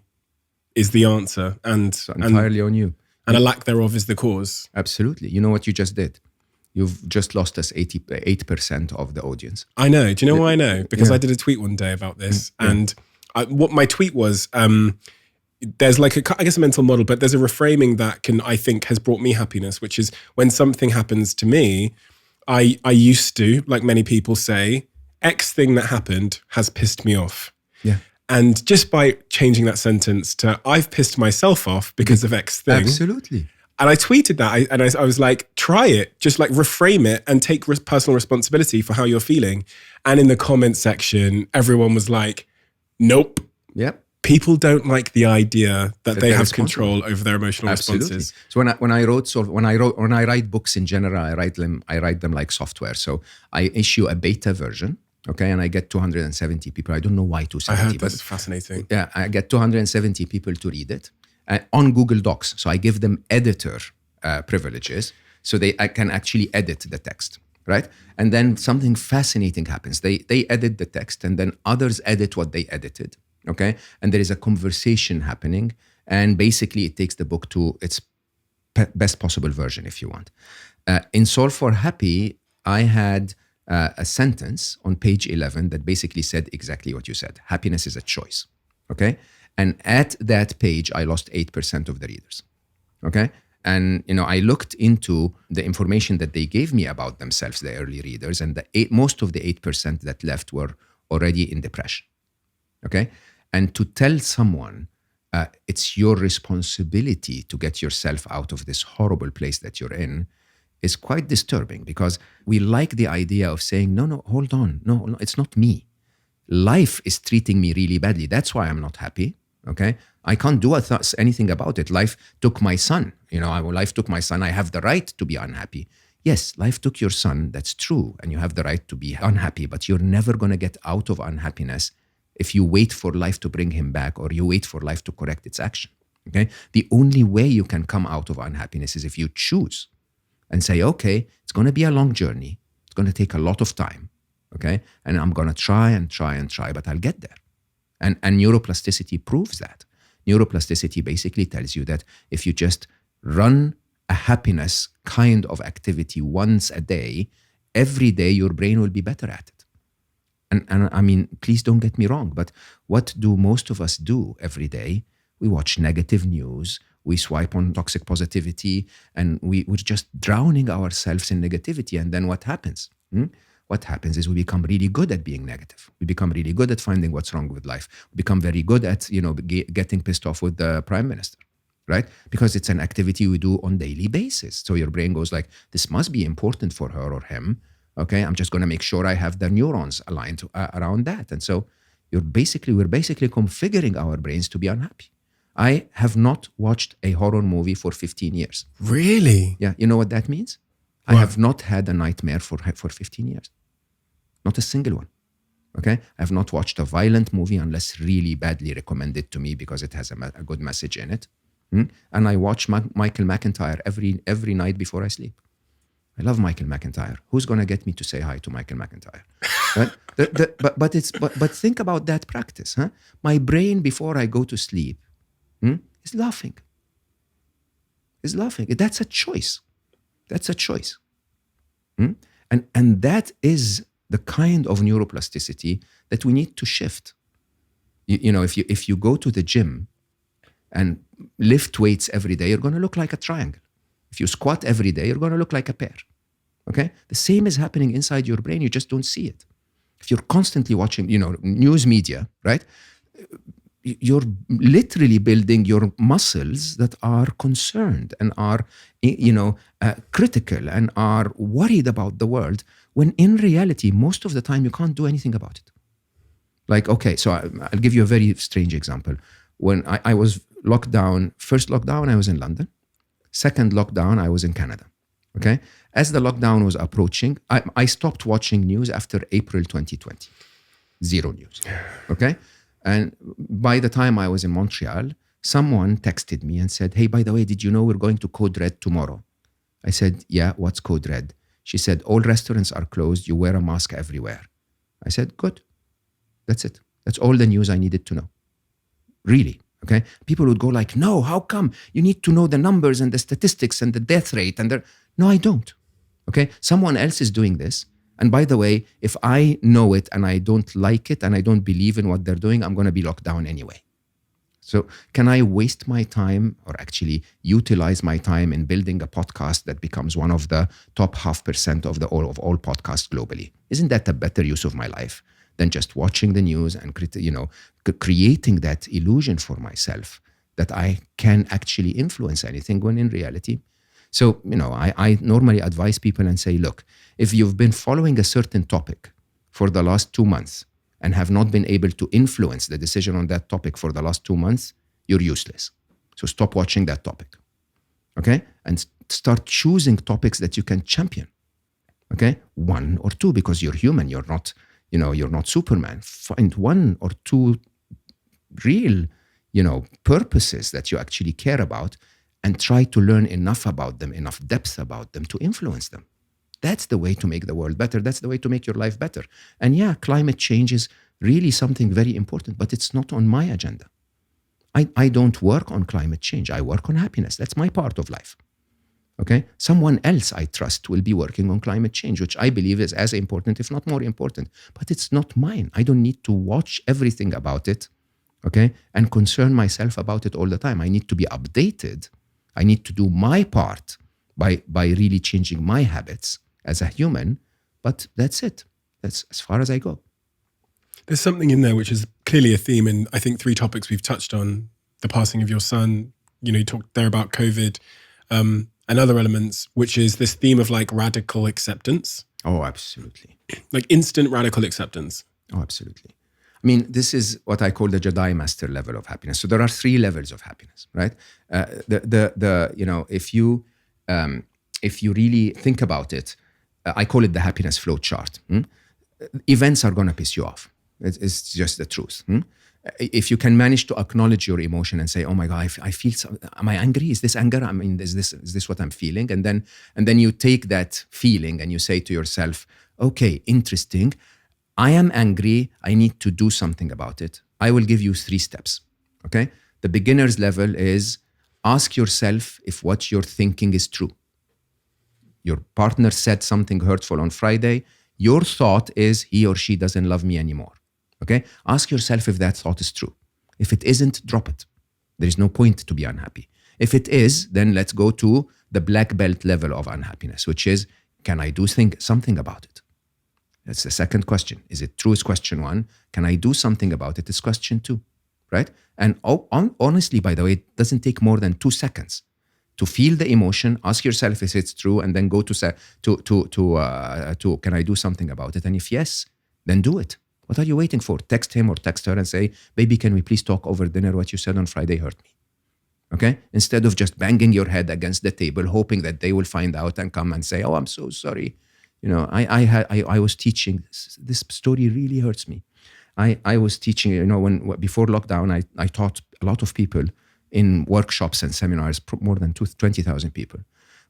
answer. And it's entirely on you. And a lack thereof is the cause. Absolutely. You know what you just did? You've just lost us 8% of the audience. I know. Do you know why I know? Because I did a tweet one day about this. And what my tweet was, there's like a mental model, but there's a reframing that I think has brought me happiness, which is when something happens to me, I used to, like many people say, X thing that happened has pissed me off. Yeah. And just by changing that sentence to I've pissed myself off because of X thing. Absolutely. And I tweeted that, I was like, try it, just like reframe it and take personal responsibility for how you're feeling. And in the comment section, everyone was like, nope. Yep. People don't like the idea that they have control over their emotional responses. So when I write books in general, I write them like software. So I issue a beta version, okay, and I get 270 people. I don't know why 270. I heard that's fascinating. Yeah, I get 270 people to read it on Google Docs. So I give them editor privileges, so I can actually edit the text, right? And then something fascinating happens. They edit the text, and then others edit what they edited. Okay, and there is a conversation happening, and basically it takes the book to its best possible version, if you want. In Solve for Happy, I had a sentence on page 11 that basically said exactly what you said. Happiness is a choice. Okay, and at that page, I lost 8% of the readers. Okay, and I looked into the information that they gave me about themselves, the early readers, and most of the 8% that left were already in depression. Okay. And to tell someone it's your responsibility to get yourself out of this horrible place that you're in is quite disturbing, because we like the idea of saying, no, hold on. No, it's not me. Life is treating me really badly. That's why I'm not happy. Okay. I can't do anything about it. Life took my son. Life took my son. I have the right to be unhappy. Yes, life took your son. That's true. And you have the right to be unhappy, but you're never going to get out of unhappiness if you wait for life to bring him back, or you wait for life to correct its action. Okay? The only way you can come out of unhappiness is if you choose and say, okay, it's going to be a long journey. It's going to take a lot of time. Okay? And I'm going to try, but I'll get there. And neuroplasticity proves that. Neuroplasticity basically tells you that if you just run a happiness kind of activity once a day, every day your brain will be better at it. And I mean, please don't get me wrong, but what do most of us do every day? We watch negative news, we swipe on toxic positivity, and we're just drowning ourselves in negativity. And then what happens? What happens is we become really good at being negative. We become really good at finding what's wrong with life. We become very good at, getting pissed off with the prime minister, right? Because it's an activity we do on a daily basis. So your brain goes like, this must be important for her or him. Okay, I'm just going to make sure I have the neurons aligned around that. And so we're basically configuring our brains to be unhappy. I have not watched a horror movie for 15 years. Really? Yeah. You know what that means? I have not had a nightmare for 15 years. Not a single one. Okay? I have not watched a violent movie unless really badly recommended to me because it has a good message in it. And I watch Michael McIntyre every night before I sleep. I love Michael McIntyre. Who's going to get me to say hi to Michael McIntyre? But think about that practice. Huh? My brain, before I go to sleep, is laughing. Is laughing. That's a choice. That's a choice. And that is the kind of neuroplasticity that we need to shift. You know, if you go to the gym and lift weights every day, you're going to look like a triangle. If you squat every day, you're going to look like a pear. Okay? The same is happening inside your brain. You just don't see it. If you're constantly watching, news media, right? You're literally building your muscles that are concerned and are, critical and are worried about the world, when in reality, most of the time, you can't do anything about it. Like, okay, so I'll give you a very strange example. When I was locked down, first lockdown, I was in London. Second lockdown, I was in Canada. Okay? As the lockdown was approaching, I stopped watching news after April 2020. Zero news. Okay? And by the time I was in Montreal, someone texted me and said, hey, by the way, did you know we're going to Code Red tomorrow? I said, yeah, what's Code Red? She said, all restaurants are closed. You wear a mask everywhere. I said, good. That's it. That's all the news I needed to know. Really. Okay? People would go like, no, how come? You need to know the numbers and the statistics and the death rate. No, I don't. Okay? Someone else is doing this. And by the way, if I know it and I don't like it and I don't believe in what they're doing, I'm going to be locked down anyway. So can I waste my time, or actually utilize my time, in building a podcast that becomes one of the top 0.5% of all podcasts globally? Isn't that a better use of my life than just watching the news and creating that illusion for myself that I can actually influence anything, when in reality? So, I normally advise people and say, look, if you've been following a certain topic for the last 2 months and have not been able to influence the decision on that topic for the last 2 months, you're useless. So stop watching that topic. Okay? And start choosing topics that you can champion. Okay? 1 or 2, because you're human. You're not, you're not Superman. Find 1 or 2 real, purposes that you actually care about, and try to learn enough about them, enough depth about them to influence them. That's the way to make the world better. That's the way to make your life better. And yeah, climate change is really something very important, but it's not on my agenda. I don't work on climate change. I work on happiness. That's my part of life. Okay? Someone else I trust will be working on climate change, which I believe is as important, if not more important. But it's not mine. I don't need to watch everything about it, okay, and concern myself about it all the time. I need to be updated. I need to do my part by really changing my habits as a human, but that's it. That's as far as I go. There's something in there which is clearly a theme in, I think, 3 topics we've touched on: the passing of your son, you talked there about COVID, and other elements, which is this theme of like radical acceptance. Oh, absolutely. Like instant radical acceptance. Oh, absolutely. I mean, this is what I call the Jedi Master level of happiness. So there are 3 levels of happiness, right? If you really think about it, I call it the happiness flow chart. Events are going to piss you off. It's just the truth. If you can manage to acknowledge your emotion and say, "Oh my God, I feel. Am I angry? Is this anger? I mean, is this what I'm feeling?" And then you take that feeling and you say to yourself, "Okay, interesting. I am angry. I need to do something about it." I will give you 3 steps. Okay? The beginner's level is ask yourself if what you're thinking is true. Your partner said something hurtful on Friday. Your thought is he or she doesn't love me anymore. Okay? Ask yourself if that thought is true. If it isn't, drop it. There is no point to be unhappy. If it is, then let's go to the black belt level of unhappiness, which is, can I do something about it? That's the second question. Is it true? Is question 1. Can I do something about it? Is question 2. Right? And honestly, by the way, it doesn't take more than 2 seconds to feel the emotion, ask yourself if it's true, and then go to can I do something about it? And if yes, then do it. What are you waiting for? Text him or text her and say, baby, can we please talk over dinner? What you said on Friday hurt me. Okay? Instead of just banging your head against the table, hoping that they will find out and come and say, oh, I'm so sorry. I was teaching, this story really hurts me. I was teaching, before lockdown, I taught a lot of people in workshops and seminars, more than 20,000 people.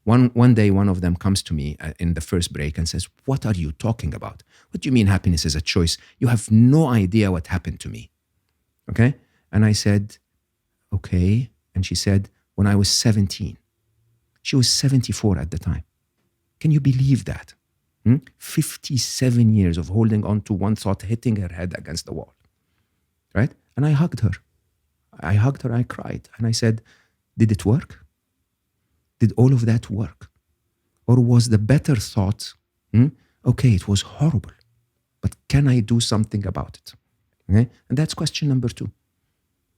One day, one of them comes to me in the first break and says, what are you talking about? What do you mean happiness is a choice? You have no idea what happened to me. Okay? And I said, okay. And she said, when I was 17, she was 74 at the time. Can you believe that? 57 years of holding on to one thought, hitting her head against the wall. Right? And I hugged her. I cried. And I said, did it work? Did all of that work? Or was the better thought, okay, it was horrible, but can I do something about it? Okay? And that's question number 2.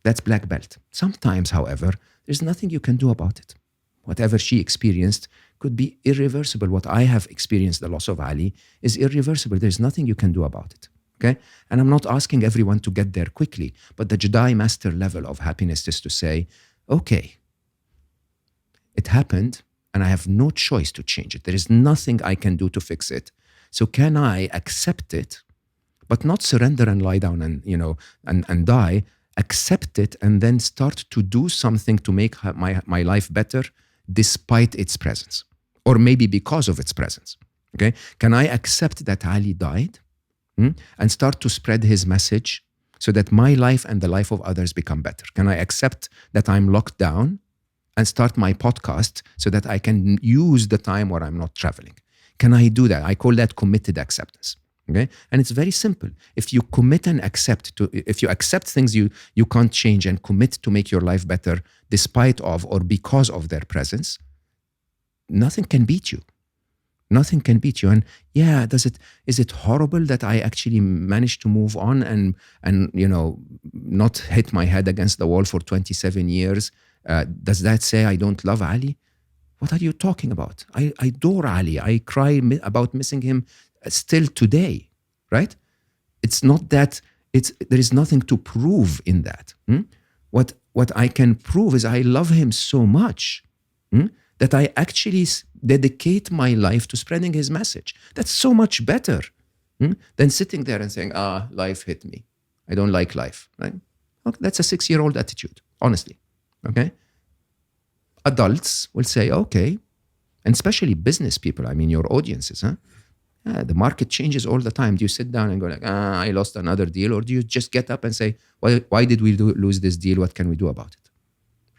That's black belt. Sometimes, however, there's nothing you can do about it. Whatever she experienced could be irreversible. What I have experienced, the loss of Ali, is irreversible. There's nothing you can do about it. Okay? And I'm not asking everyone to get there quickly, but the Jedi master level of happiness is to say, okay, it happened and I have no choice to change it. There is nothing I can do to fix it. So can I accept it, but not surrender and lie down and die? Accept it and then start to do something to make my life better despite its presence, or maybe because of its presence. Okay? Can I accept that Ali died and start to spread his message so that my life and the life of others become better? Can I accept that I'm locked down and start my podcast so that I can use the time where I'm not traveling? Can I do that? I call that committed acceptance. Okay? And it's very simple. If you commit and if you accept things you can't change and commit to make your life better despite of or because of their presence, nothing can beat you. Nothing can beat you. And yeah, is it horrible that I actually managed to move on and not hit my head against the wall for 27 years? Does that say I don't love Ali? What are you talking about? I adore Ali. I cry about missing him still today, right? It's not that there is nothing to prove in that. What I can prove is I love him so much that I actually dedicate my life to spreading his message. That's so much better than sitting there and saying, life hit me. I don't like life, right? Okay, that's a 6-year-old attitude, honestly, okay? Adults will say, okay, and especially business people, I mean your audiences, the market changes all the time. Do you sit down and go like, I lost another deal? Or do you just get up and say, why did we lose this deal? What can we do about it,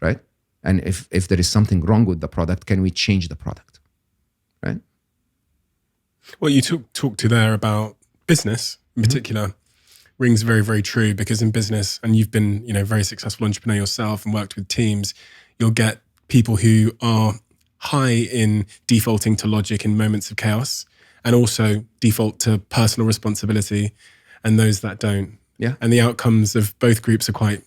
right? And if there is something wrong with the product, can we change the product, right? What you talked to there about business in particular rings very, very true, because in business, and you've been a very successful entrepreneur yourself and worked with teams, you'll get people who are high in defaulting to logic in moments of chaos, and also default to personal responsibility, and those that don't. Yeah. And the outcomes of both groups are quite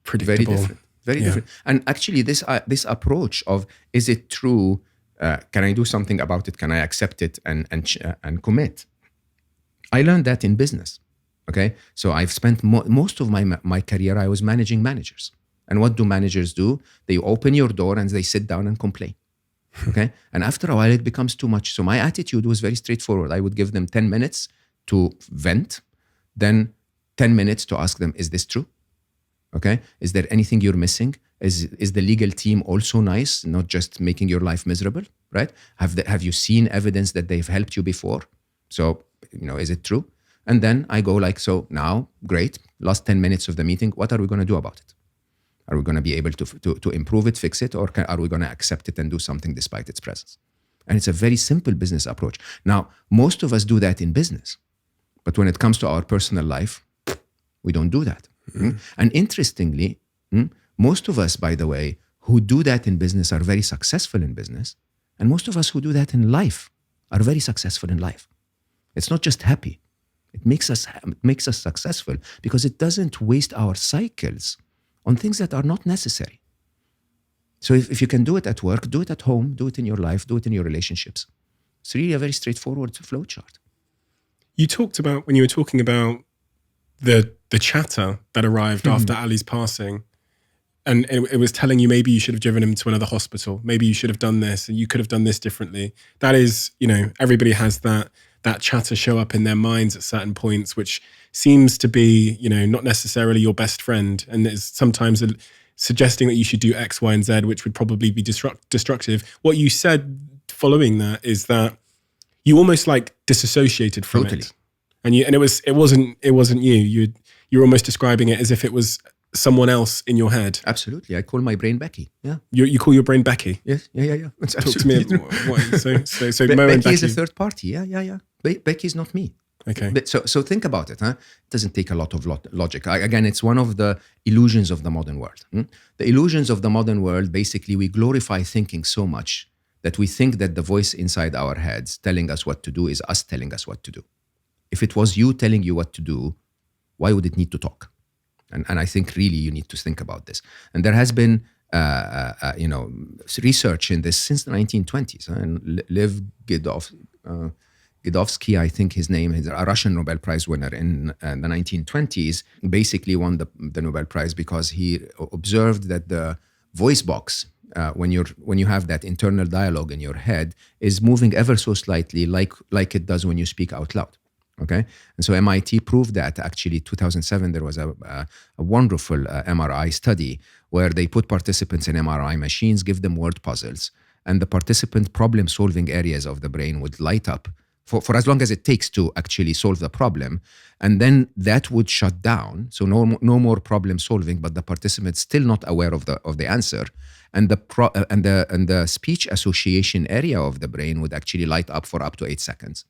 predictable. Very different. And actually this approach of, is it true? Can I do something about it? Can I accept it and commit? I learned that in business. Okay. So I've spent most of my career, I was managing managers. And what do managers do? They open your door and they sit down and complain. Okay. And after a while, it becomes too much. So my attitude was very straightforward. I would give them 10 minutes to vent, then 10 minutes to ask them, is this true? Okay. Is there anything you're missing? Is the legal team also nice, not just making your life miserable, right? Have you seen evidence that they've helped you before? So, is it true? And then I go like, so now, great, last 10 minutes of the meeting, what are we going to do about it? Are we going to be able to improve it, fix it, or are we going to accept it and do something despite its presence? And it's a very simple business approach. Now, most of us do that in business, but when it comes to our personal life, we don't do that. And interestingly, most of us, by the way, who do that in business are very successful in business, and most of us who do that in life are very successful in life. It's not just happy. It makes us successful because it doesn't waste our cycles on things that are not necessary. So if you can do it at work, do it at home, do it in your life, do it in your relationships. It's really a very straightforward flow chart. You talked about, when you were talking about the chatter that arrived after Ali's passing, And it was telling you maybe you should have driven him to another hospital. Maybe you should have done this, and you could have done this differently. That is, everybody has that chatter show up in their minds at certain points, which seems to be, not necessarily your best friend, and is sometimes suggesting that you should do X, Y, and Z, which would probably be destructive. What you said following that is that you almost like disassociated from it, and it wasn't you. You're almost describing it as if it was someone else in your head. Absolutely. I call my brain Becky. Yeah. You call your brain Becky? Yes. Yeah. Talk to me. So Mo and Becky is a third party. Yeah. Becky is not me. Okay. So think about it. It doesn't take a lot of logic. Again, it's one of the illusions of the modern world. The illusions of the modern world, basically, we glorify thinking so much that we think that the voice inside our heads telling us what to do is us telling us what to do. If it was you telling you what to do, why would it need to talk? And I think really you need to think about this. And there has been, research in this since the 1920s. And Lev Gidovsky, I think his name is a Russian Nobel Prize winner in the 1920s, basically won the Nobel Prize because he observed that the voice box, when you have that internal dialogue in your head, is moving ever so slightly, like it does when you speak out loud. Okay, and so MIT proved that. Actually, 2007 there was a wonderful MRI study where they put participants in MRI machines, give them word puzzles, and the participant problem-solving areas of the brain would light up for as long as it takes to actually solve the problem, and then that would shut down. So no more problem solving, but the participant's still not aware of the answer, and the speech association area of the brain would actually light up for up to 8 seconds.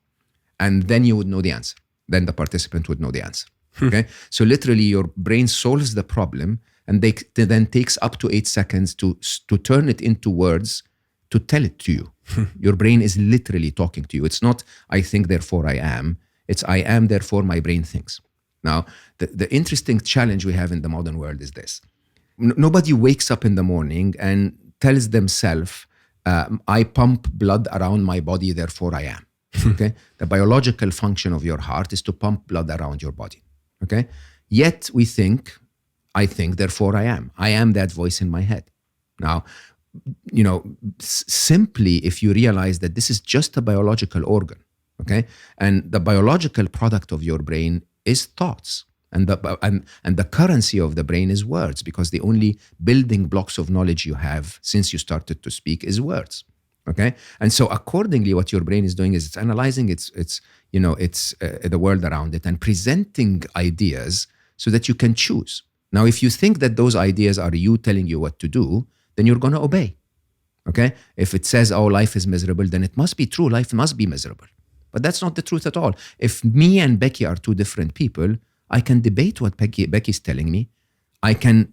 And then you would know the answer. Then the participant would know the answer. Okay, so literally your brain solves the problem, and they then takes up to 8 seconds to turn it into words to tell it to you. Your brain is literally talking to you. It's not I think therefore I am. It's I am therefore my brain thinks. Now the interesting challenge we have in the modern world is this: nobody wakes up in the morning and tells themselves, I pump blood around my body, therefore I am. Okay, the biological function of your heart is to pump blood around your body. Okay, yet we think, I think, therefore I am. I am that voice in my head. Now, simply if you realize that this is just a biological organ, okay, and the biological product of your brain is thoughts, and the currency of the brain is words, because the only building blocks of knowledge you have since you started to speak is words. Okay, and so accordingly, what your brain is doing is it's analyzing the world around it and presenting ideas so that you can choose. Now, if you think that those ideas are you telling you what to do, then you're going to obey. Okay, if it says, "Oh, life is miserable," then it must be true. Life must be miserable, but that's not the truth at all. If me and Becky are two different people, I can debate what Becky's telling me. I can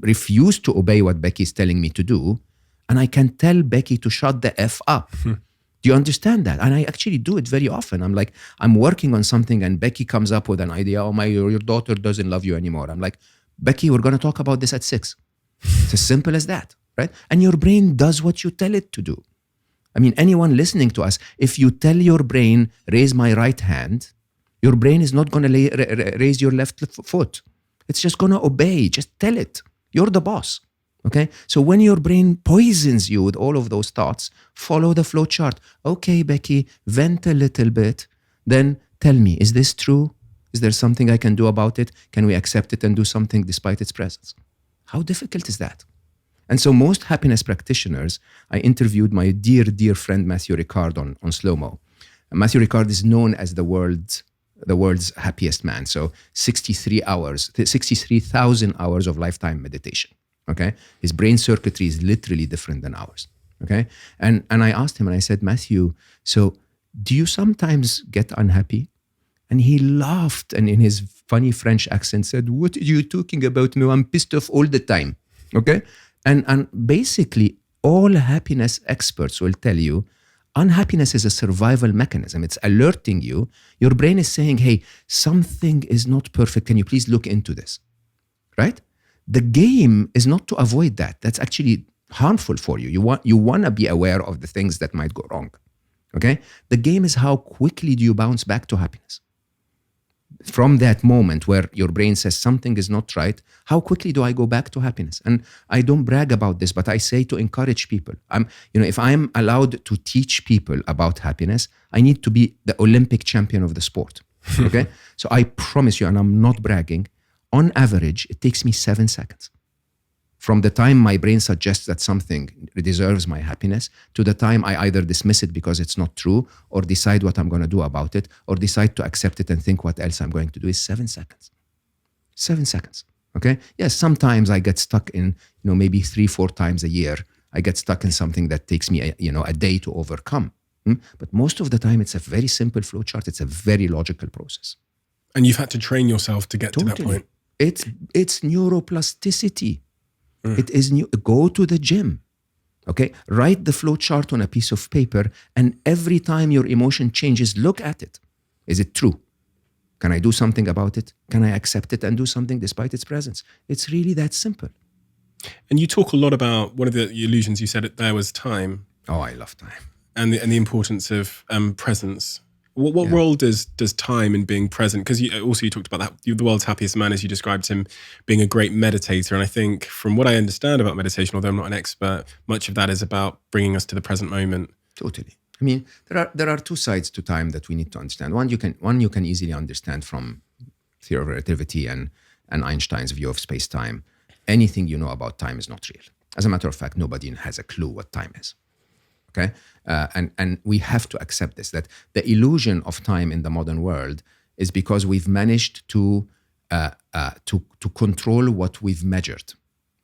refuse to obey what Becky's telling me to do. And I can tell Becky to shut the F up. Do you understand that? And I actually do it very often. I'm like, I'm working on something and Becky comes up with an idea. Oh, your daughter doesn't love you anymore. I'm like, Becky, we're going to talk about this at 6. It's as simple as that, right? And your brain does what you tell it to do. I mean, anyone listening to us, if you tell your brain, raise my right hand, your brain is not going to raise your left foot. It's just going to obey. Just tell it. You're the boss. Okay, so when your brain poisons you with all of those thoughts, follow the flow chart. Okay, Becky, vent a little bit. Then tell me, is this true? Is there something I can do about it? Can we accept it and do something despite its presence? How difficult is that? And so most happiness practitioners, I interviewed my dear, dear friend Matthew Ricard on Slow-Mo. Matthew Ricard is known as the world's happiest man. So 63,000 hours of lifetime meditation. Okay, his brain circuitry is literally different than ours. Okay, and I asked him and I said, Matthew, so do you sometimes get unhappy? And he laughed and in his funny French accent said, "What are you talking about? No, I'm pissed off all the time." Okay, and basically all happiness experts will tell you, unhappiness is a survival mechanism. It's alerting you. Your brain is saying, "Hey, something is not perfect. Can you please look into this?" Right? The game is not to avoid that. That's actually harmful for you. You want to be aware of the things that might go wrong. Okay? The game is how quickly do you bounce back to happiness. from that moment where your brain says something is not right, how quickly do I go back to happiness? And I don't brag about this, but I say to encourage people. If I'm allowed to teach people about happiness, I need to be the Olympic champion of the sport. Okay? So I promise you, and I'm not bragging, on average, it takes me 7 seconds. From the time my brain suggests that something deserves my happiness to the time I either dismiss it because it's not true, or decide what I'm going to do about it, or decide to accept it and think what else I'm going to do, is 7 seconds. 7 seconds. Okay? Yes, sometimes I get stuck in, maybe 3-4 times a year, I get stuck in something that takes me, a day to overcome. But most of the time, it's a very simple flow chart. It's a very logical process. And you've had to train yourself to get to that point. It's neuroplasticity. It is new. Go to the gym. Okay? Write the flow chart on a piece of paper, and every time your emotion changes, look at it. Is it true? Can I do something about it? Can I accept it and do something despite its presence? It's really that simple. And you talk a lot about, one of the illusions you said there was time. Oh, I love time. And the importance of presence. What role does time in being present? Because you talked about that, the world's happiest man, as you described him, being a great meditator. And I think from what I understand about meditation, although I'm not an expert, much of that is about bringing us to the present moment. Totally. I mean, there are two sides to time that we need to understand. One you can easily understand from theory of relativity and Einstein's view of space-time. Anything you know about time is not real. As a matter of fact, nobody has a clue what time is. Okay, and we have to accept this, that the illusion of time in the modern world is because we've managed to control what we've measured.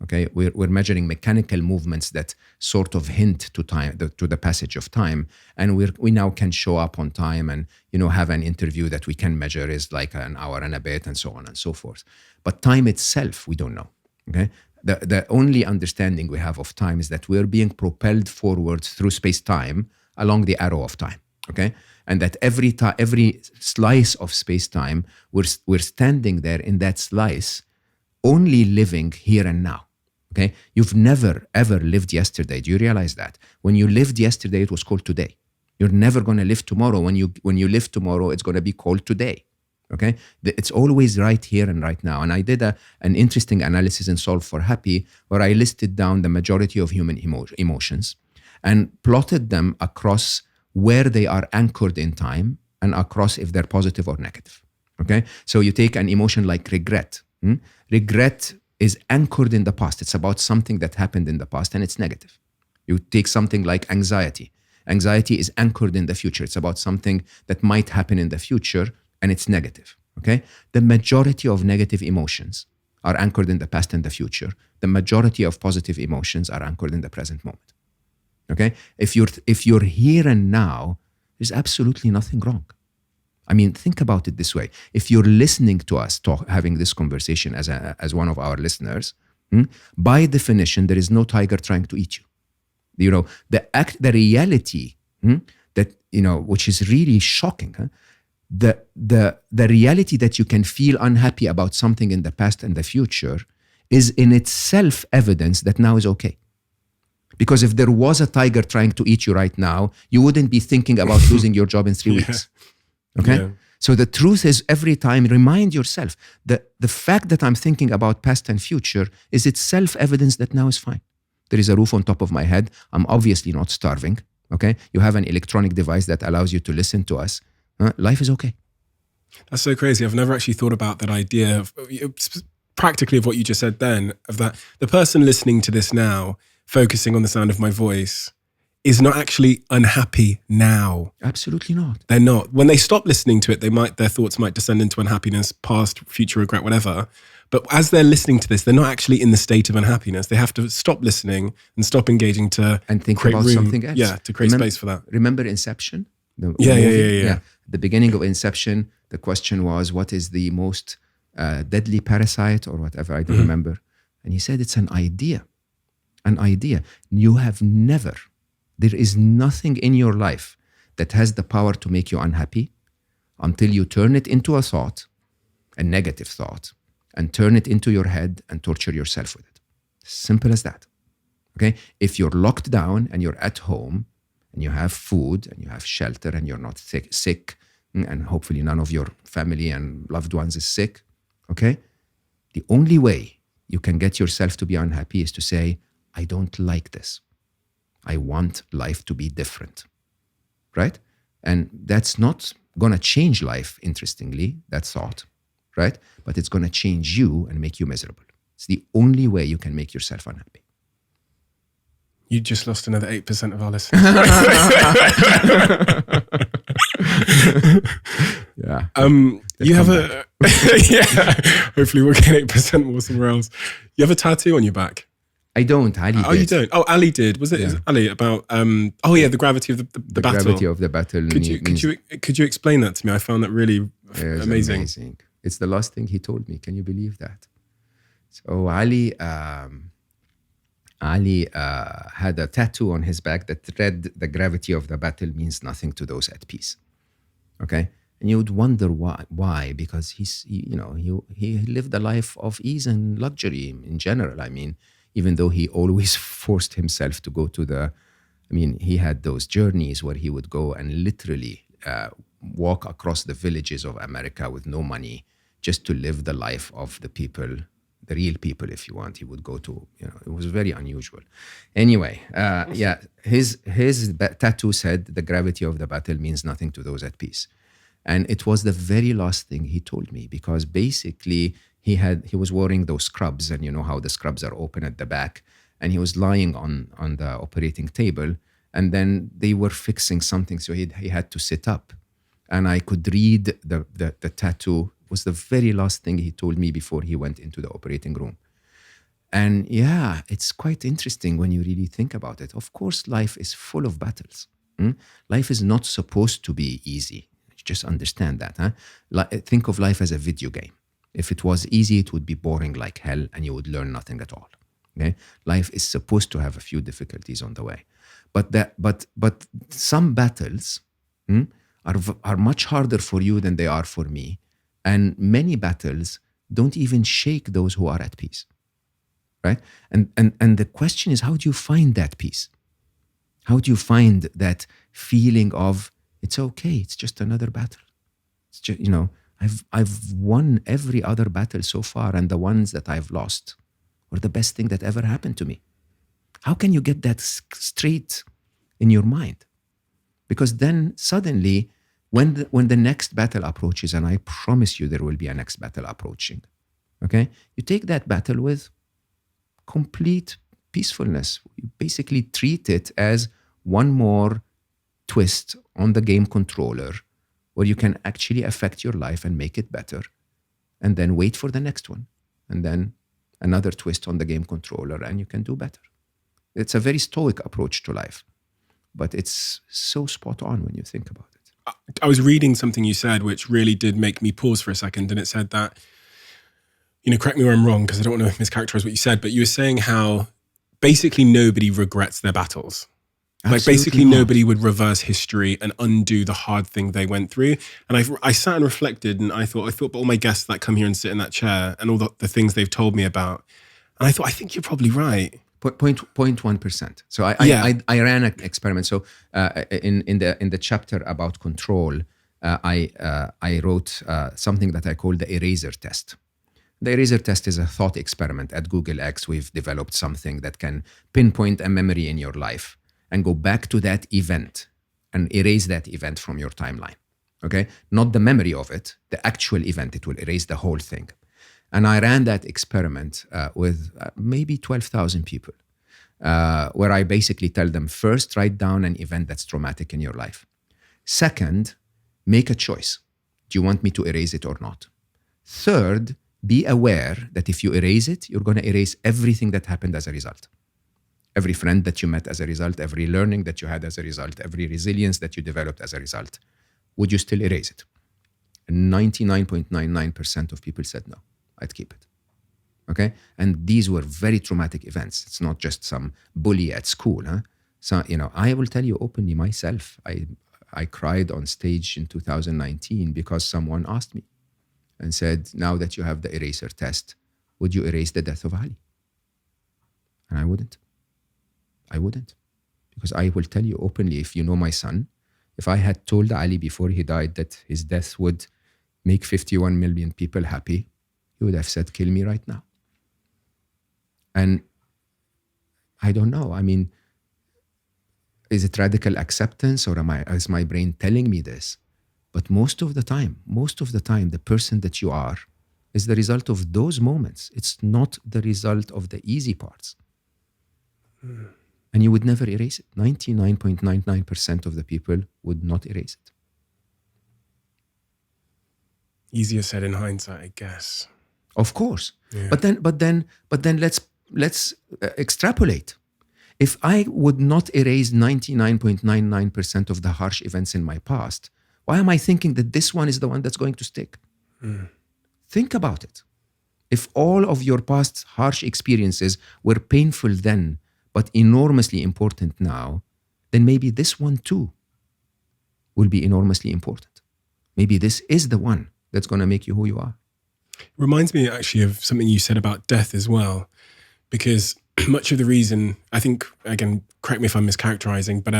Okay, we're measuring mechanical movements that sort of hint to time, to the passage of time, and we now can show up on time and have an interview that we can measure is like an hour and a bit, and so on and so forth. But time itself, we don't know. Okay. The only understanding we have of time is that we're being propelled forward through space-time along the arrow of time, okay? And that every slice of space-time, we're standing there in that slice, only living here and now, okay? You've never, ever lived yesterday. Do you realize that? When you lived yesterday, it was called today. You're never going to live tomorrow. When you live tomorrow, it's going to be called today. Okay, it's always right here and right now. And I did an interesting analysis in Solve for Happy where I listed down the majority of human emotions and plotted them across where they are anchored in time and across if they're positive or negative. Okay, so you take an emotion like regret. Regret is anchored in the past. It's about something that happened in the past and it's negative. You take something like anxiety. Anxiety is anchored in the future. It's about something that might happen in the future and it's negative, okay? The majority of negative emotions are anchored in the past and the future. The majority of positive emotions are anchored in the present moment, okay? If you're here and now, there's absolutely nothing wrong. I mean, think about it this way. If you're listening to us having this conversation as one of our listeners, by definition, there is no tiger trying to eat you. The reality that, which is really shocking, the reality that you can feel unhappy about something in the past and the future is in itself evidence that now is okay. Because if there was a tiger trying to eat you right now, you wouldn't be thinking about losing your job in 3 weeks. Okay? Yeah. So the truth is, every time, remind yourself that the fact that I'm thinking about past and future is itself evidence that now is fine. There is a roof on top of my head. I'm obviously not starving. Okay? You have an electronic device that allows you to listen to us. Life is okay. That's so crazy. I've never actually thought about that idea of practically of what you just said then, of that the person listening to this now, focusing on the sound of my voice, is not actually unhappy now. Absolutely not. They're not. When they stop listening to it, their thoughts might descend into unhappiness, past, future regret, whatever. But as they're listening to this, they're not actually in the state of unhappiness. They have to stop listening and stop engaging and think about something else. Yeah, to create space for that. Remember Inception? Yeah. The beginning of Inception, the question was, what is the most deadly parasite or whatever? I don't remember. And he said, it's an idea. An idea. You have never, there is nothing in your life that has the power to make you unhappy until you turn it into a thought, a negative thought, and turn it into your head and torture yourself with it. Simple as that. Okay? If you're locked down and you're at home and you have food and you have shelter and you're not sick, and hopefully none of your family and loved ones is sick, okay? The only way you can get yourself to be unhappy is to say, I don't like this. I want life to be different, right? And that's not going to change life, interestingly, that thought, right? But it's going to change you and make you miserable. It's the only way you can make yourself unhappy. You just lost another 8% of our listeners. Yeah. You have a yeah. Hopefully, we'll get 8% more somewhere else. You have a tattoo on your back. I don't. Ali did. Oh, you don't. Oh, Ali did. Was it Yeah. is it Ali about? Oh, yeah, the gravity of the battle. Gravity of the battle. Could you explain that to me? I found that really amazing. It's the last thing he told me. Can you believe that? So Ali had a tattoo on his back that read, "The gravity of the battle means nothing to those at peace." Okay, and you would wonder why? Why? Because he lived a life of ease and luxury in general. I mean, even though he always forced himself to go to he had those journeys where he would go and literally walk across the villages of America with no money just to live the life of the people, the real people, if you want. He would go to, it was very unusual. Anyway, his tattoo said, "The gravity of the battle means nothing to those at peace." And it was the very last thing he told me, because basically he was wearing those scrubs, and you know how the scrubs are open at the back, and he was lying on the operating table, and then they were fixing something, so he had to sit up. And I could read the tattoo. It was the very last thing he told me before he went into the operating room. And yeah, it's quite interesting when you really think about it. Of course, life is full of battles. Life is not supposed to be easy. Just understand that. Think of life as a video game. If it was easy, it would be boring like hell and you would learn nothing at all. Okay? Life is supposed to have a few difficulties on the way. But some battles are much harder for you than they are for me. And many battles don't even shake those who are at peace. Right? And the question is, how do you find that peace? How do you find that feeling of, it's okay, it's just another battle. It's just, I've won every other battle so far, and the ones that I've lost were the best thing that ever happened to me. How can you get that straight in your mind? Because then suddenly, when the next battle approaches, and I promise you there will be a next battle approaching, okay? You take that battle with complete peacefulness. You basically treat it as one more twist on the game controller where you can actually affect your life and make it better, and then wait for the next one, and then another twist on the game controller, and you can do better. It's a very stoic approach to life, but it's so spot on when you think about it. I was reading something you said which really did make me pause for a second, and it said that, correct me where I'm wrong because I don't want to mischaracterize what you said, but you were saying how basically nobody regrets their battles. Like basically nobody would reverse history and undo the hard thing they went through. And I sat and reflected, and I thought about all my guests that come here and sit in that chair and all the things they've told me about. And I thought, I think you're probably right. 0.1%. So I ran an experiment. So in the chapter about control, I wrote something that I call the eraser test. The eraser test is a thought experiment. At Google X, we've developed something that can pinpoint a memory in your life and go back to that event and erase that event from your timeline, okay? Not the memory of it, the actual event. It will erase the whole thing. And I ran that experiment with maybe 12,000 people, where I basically tell them, first, write down an event that's traumatic in your life. Second, make a choice. Do you want me to erase it or not? Third, be aware that if you erase it, you're going to erase everything that happened as a result. Every friend that you met as a result, every learning that you had as a result, every resilience that you developed as a result. Would you still erase it? And 99.99% of people said no, I'd keep it. Okay? And these were very traumatic events. It's not just some bully at school. So, I will tell you openly myself, I cried on stage in 2019 because someone asked me and said, now that you have the eraser test, would you erase the death of Ali? And I wouldn't. Because I will tell you openly, if you know my son, If I had told Ali before he died that his death would make 51 million people happy, he would have said, kill me right now. And I don't know. I mean, is it radical acceptance, or is my brain telling me this? But most of the time, the person that you are is the result of those moments. It's not the result of the easy parts. And you would never erase it. 99.99% of the people would not erase it. Easier said in hindsight, I guess. Of course. Yeah. But then let's extrapolate. If I would not erase 99.99% of the harsh events in my past, why am I thinking that this one is the one that's going to stick? Think about it. If all of your past harsh experiences were painful then, but enormously important now, then maybe this one too will be enormously important. Maybe this is the one that's going to make you who you are. Reminds me actually of something you said about death as well, because much of the reason, I think, again, correct me if I'm mischaracterizing, but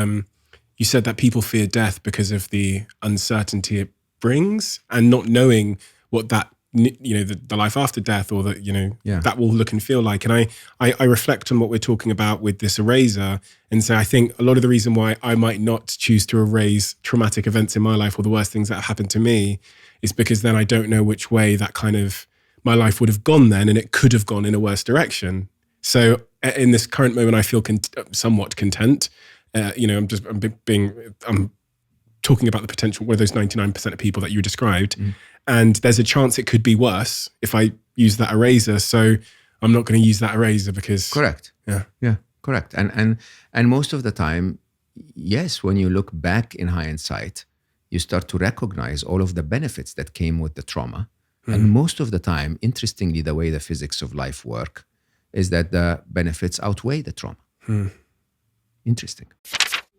you said that people fear death because of the uncertainty it brings and not knowing what that, the life after death or that will look and feel like. And I reflect on what we're talking about with this eraser and say, I think a lot of the reason why I might not choose to erase traumatic events in my life or the worst things that have happened to me is because then I don't know which way that kind of my life would have gone then, and it could have gone in a worse direction. So in this current moment, I feel somewhat content. I'm talking about the potential with those 99% of people that you described. And there's a chance it could be worse if I use that eraser. So I'm not going to use that eraser because... Correct. Yeah, correct. And most of the time, yes, when you look back in hindsight, you start to recognize all of the benefits that came with the trauma. And most of the time, interestingly, the way the physics of life work is that the benefits outweigh the trauma. Interesting.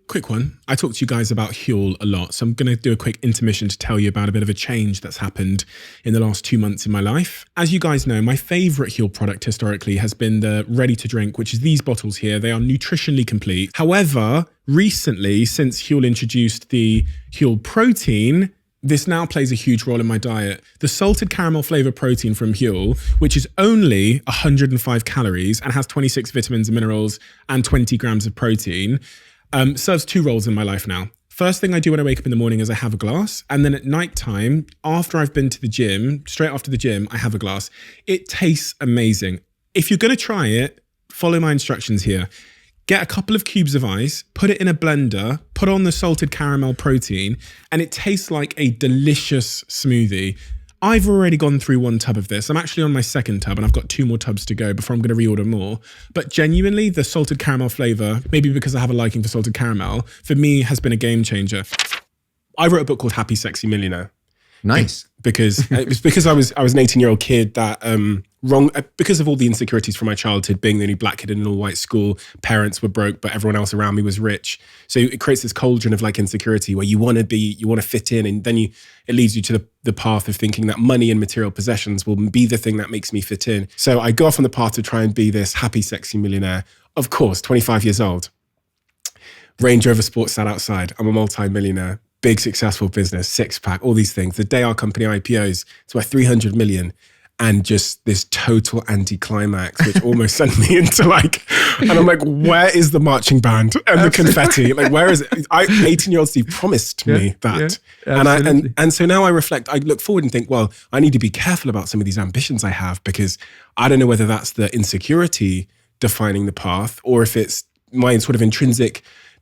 Quick one. I talked to you guys about Huel a lot, so I'm going to do a quick intermission to tell you about a bit of a change that's happened in the last 2 months in my life. As you guys know, my favorite Huel product historically has been the ready to drink, which is these bottles here. They are nutritionally complete. However, recently, since Huel introduced the Huel protein, this now plays a huge role in my diet. The salted caramel flavor protein from Huel, which is only 105 calories and has 26 vitamins and minerals and 20 grams of protein, serves two roles in my life now. First thing I do when I wake up in the morning is I have a glass. And then at nighttime, after I've been to the gym, straight after the gym, I have a glass. It tastes amazing. If you're going to try it, follow my instructions here. Get a couple of cubes of ice, put it in a blender, put on the salted caramel protein, and it tastes like a delicious smoothie. I've already gone through one tub of this. I'm actually on my second tub and I've got 2 more tubs to go before I'm going to reorder more. But genuinely, the salted caramel flavor, maybe because I have a liking for salted caramel, for me has been a game changer. I wrote a book called Happy Sexy Millionaire. Nice. Because it was because I was an 18-year-old kid that because of all the insecurities from my childhood, being the only black kid in an all-white school, parents were broke, but everyone else around me was rich. So it creates this cauldron of like insecurity where you want to fit in, and then it leads you to the path of thinking that money and material possessions will be the thing that makes me fit in. So I go off on the path to try and be this happy, sexy millionaire. Of course, 25 years old, Range Rover sports sat outside. I'm a multi-millionaire. Big successful business, 6-pack, all these things. The day our company IPOs, it's worth 300 million. And just this total anti-climax, which almost sent me into and I'm like, where is the marching band and the confetti? Like, where is it? 18-year-old Steve promised me that. Yeah, and so now I reflect, I look forward and think, well, I need to be careful about some of these ambitions I have, because I don't know whether that's the insecurity defining the path or if it's my sort of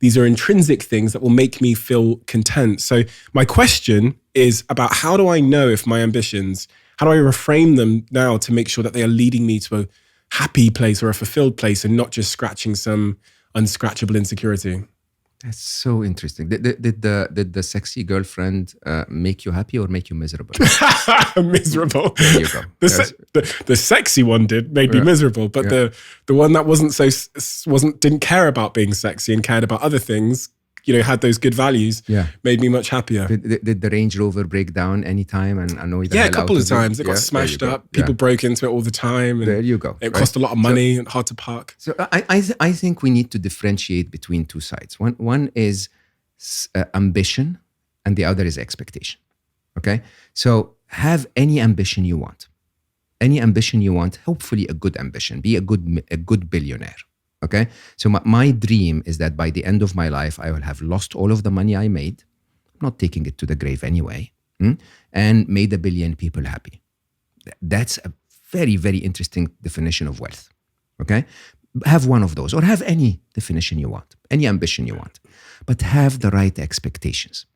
these are intrinsic things that will make me feel content. So my question is about how do I know if my ambitions, how do I reframe them now to make sure that they are leading me to a happy place or a fulfilled place and not just scratching some unscratchable insecurity? That's so interesting. Did the sexy girlfriend make you happy or make you miserable? Miserable. There you go. The sexy one made me miserable, but the one that didn't care about being sexy and cared about other things, had those good values, made me much happier. Did the Range Rover break down anytime and annoy the hell out of you? Yeah, a couple of times. It got smashed up. People broke into it all the time. And there you go. It cost a lot of money and hard to park. So I think we need to differentiate between two sides. One is ambition, and the other is expectation. Okay? So have any ambition you want. Any ambition you want, hopefully a good ambition. Be a good billionaire. Okay? So my dream is that by the end of my life, I will have lost all of the money I made. I'm not taking it to the grave anyway. And made 1 billion people happy. That's a very, very interesting definition of wealth. Okay? Have one of those, or have any definition you want, any ambition you want, but have the right expectations.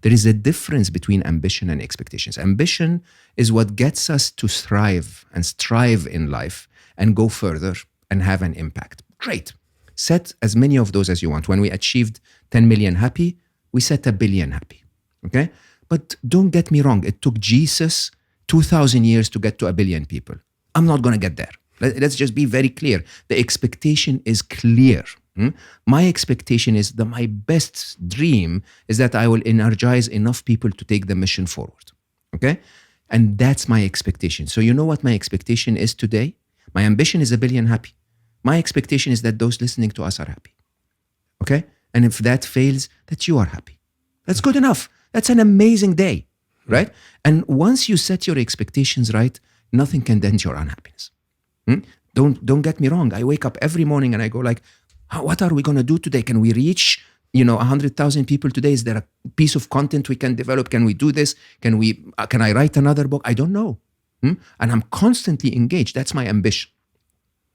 There is a difference between ambition and expectations. Ambition is what gets us to thrive and strive in life and go further and have an impact. Great. Set as many of those as you want. When we achieved 10 million happy, we set 1 billion happy. Okay? But don't get me wrong. It took Jesus 2,000 years to get to 1 billion people. I'm not going to get there. Let's just be very clear. The expectation is clear. My expectation is that my best dream is that I will energize enough people to take the mission forward. Okay? And that's my expectation. So you know what my expectation is today? My ambition is 1 billion happy. My expectation is that those listening to us are happy. Okay? And if that fails, that you are happy. That's good enough. That's an amazing day, right? And once you set your expectations right, nothing can dent your unhappiness. Don't get me wrong. I wake up every morning and I go like, what are we going to do today? Can we reach 100,000 people today? Is there a piece of content we can develop? Can we do this? Can I write another book? I don't know. And I'm constantly engaged. That's my ambition.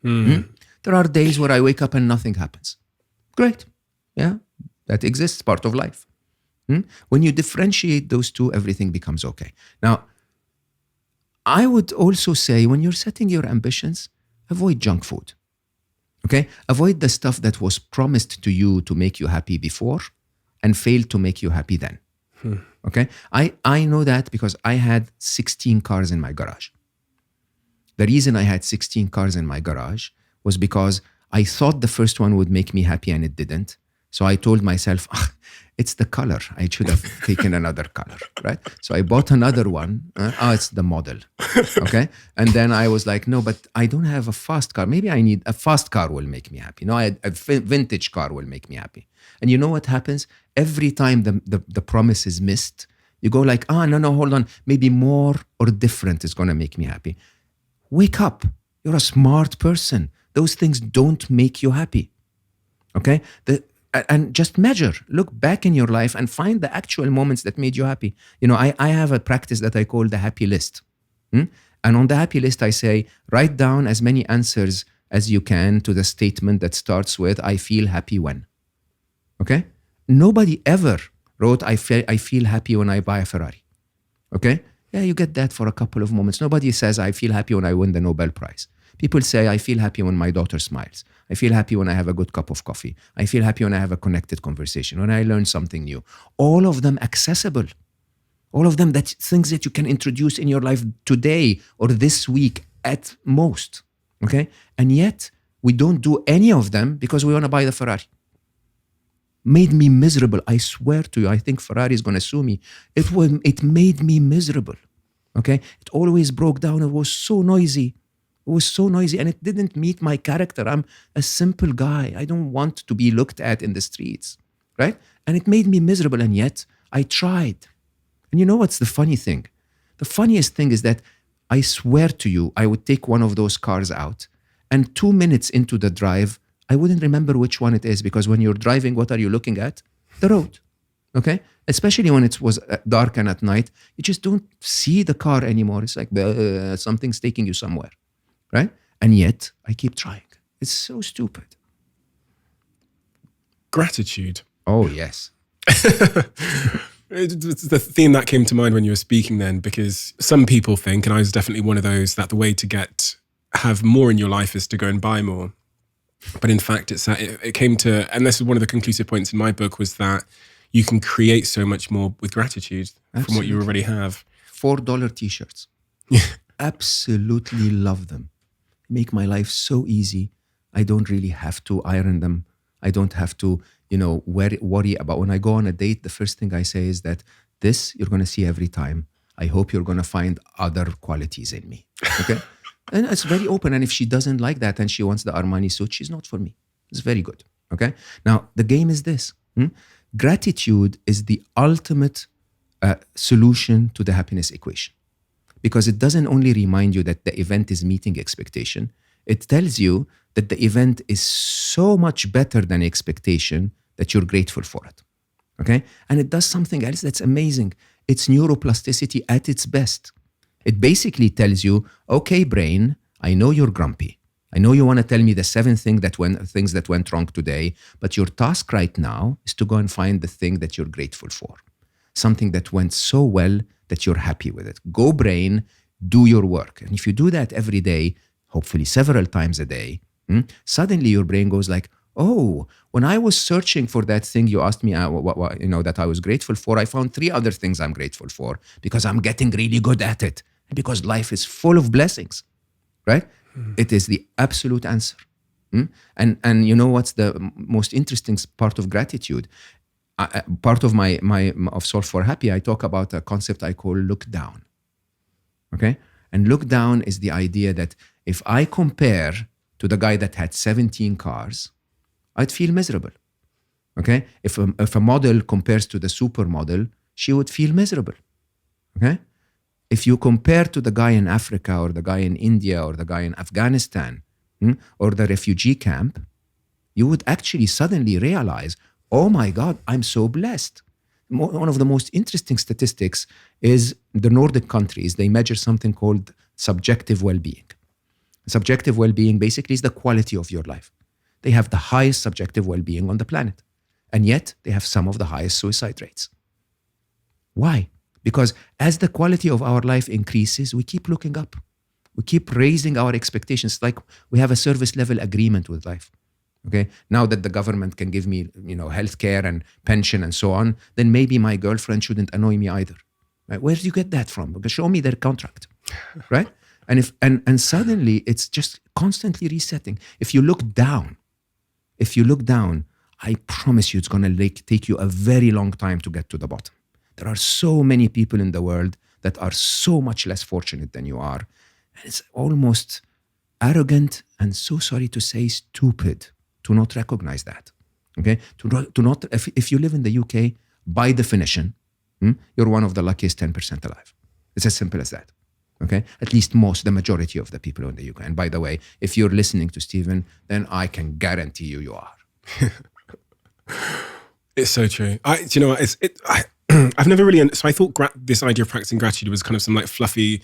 There are days where I wake up and nothing happens. Great. Yeah, that exists, part of life. When you differentiate those two, everything becomes okay. Now, I would also say when you're setting your ambitions, avoid junk food. Okay? Avoid the stuff that was promised to you to make you happy before and failed to make you happy then. Okay? I know that because I had 16 cars in my garage. The reason I had 16 cars in my garage was because I thought the first one would make me happy and it didn't. So I told myself, it's the color. I should have taken another color, right? So I bought another one. It's the model, okay? And then I was like, no, but I don't have a fast car. Maybe I need a fast car will make me happy. No, a vintage car will make me happy. And you know what happens? Every time the promise is missed, you go like, no, hold on. Maybe more or different is going to make me happy. Wake up. You're a smart person. Those things don't make you happy, okay? And just measure, look back in your life and find the actual moments that made you happy. I have a practice that I call the happy list. And on the happy list, I say, write down as many answers as you can to the statement that starts with, I feel happy when. Okay? Nobody ever wrote, I feel happy when I buy a Ferrari. Okay? Yeah, you get that for a couple of moments. Nobody says, I feel happy when I win the Nobel Prize. People say, I feel happy when my daughter smiles. I feel happy when I have a good cup of coffee. I feel happy when I have a connected conversation, when I learn something new. All of them accessible. All of them things that you can introduce in your life today or this week at most. Okay? And yet, we don't do any of them because we want to buy the Ferrari. Made me miserable. I swear to you, I think Ferrari is going to sue me. It made me miserable. Okay? It always broke down. It was so noisy. It was so noisy and it didn't meet my character. I'm a simple guy. I don't want to be looked at in the streets, right? And it made me miserable and yet I tried. And you know what's the funny thing? The funniest thing is that I swear to you, I would take one of those cars out and 2 minutes into the drive, I wouldn't remember which one it is because when you're driving, what are you looking at? The road, okay? Especially when it was dark and at night, you just don't see the car anymore. It's like something's taking you somewhere. Right? And yet, I keep trying. It's so stupid. Gratitude. Oh, yes. It's the theme that came to mind when you were speaking then, because some people think, and I was definitely one of those, that the way to have more in your life is to go and buy more. But in fact, it came to, and this is one of the conclusive points in my book, was that you can create so much more with gratitude from what you already have. $4 t-shirts. Absolutely love them. Make my life so easy. I don't really have to iron them. I don't have to, worry about when I go on a date. The first thing I say is that this you're going to see every time. I hope you're going to find other qualities in me. Okay? And it's very open. And if she doesn't like that and she wants the Armani suit, she's not for me. It's very good. Okay? Now, the game is this. Gratitude is the ultimate solution to the happiness equation, because it doesn't only remind you that the event is meeting expectation, it tells you that the event is so much better than expectation that you're grateful for it. Okay? And it does something else that's amazing. It's neuroplasticity at its best. It basically tells you, okay, brain, I know you're grumpy. I know you want to tell me the 7 things that went wrong today, but your task right now is to go and find the thing that you're grateful for. Something that went so well that you're happy with it. Go, brain, do your work. And if you do that every day, hopefully several times a day, suddenly your brain goes like, oh, when I was searching for that thing you asked me, that I was grateful for, I found 3 other things I'm grateful for because I'm getting really good at it. And because life is full of blessings, right? It is the absolute answer. And you know what's the most interesting part of gratitude? Part of my of Solve for Happy, I talk about a concept I call look down. Okay? And look down is the idea that if I compare to the guy that had 17 cars, I'd feel miserable. Okay? If a model compares to the supermodel, she would feel miserable. Okay? If you compare to the guy in Africa or the guy in India or the guy in Afghanistan or the refugee camp, you would actually suddenly realize, oh my God, I'm so blessed. One of the most interesting statistics is the Nordic countries. They measure something called subjective well-being. Subjective well-being basically is the quality of your life. They have the highest subjective well-being on the planet. And yet they have some of the highest suicide rates. Why? Because as the quality of our life increases, we keep looking up. We keep raising our expectations. Like we have a service level agreement with life. Okay. Now that the government can give me, health care and pension and so on, then maybe my girlfriend shouldn't annoy me either. Right? Where do you get that from? Because show me their contract, right? And suddenly it's just constantly resetting. If you look down, I promise you it's going to take you a very long time to get to the bottom. There are so many people in the world that are so much less fortunate than you are. And it's almost arrogant and, so sorry to say, stupid to not recognize that. Okay? To not, if you live in the UK, by definition, you're one of the luckiest 10% alive. It's as simple as that. Okay? At least the majority of the people in the UK. And by the way, if you're listening to Stephen, then I can guarantee you are. It's so true. I've never really, so I thought this idea of practicing gratitude was kind of some like fluffy,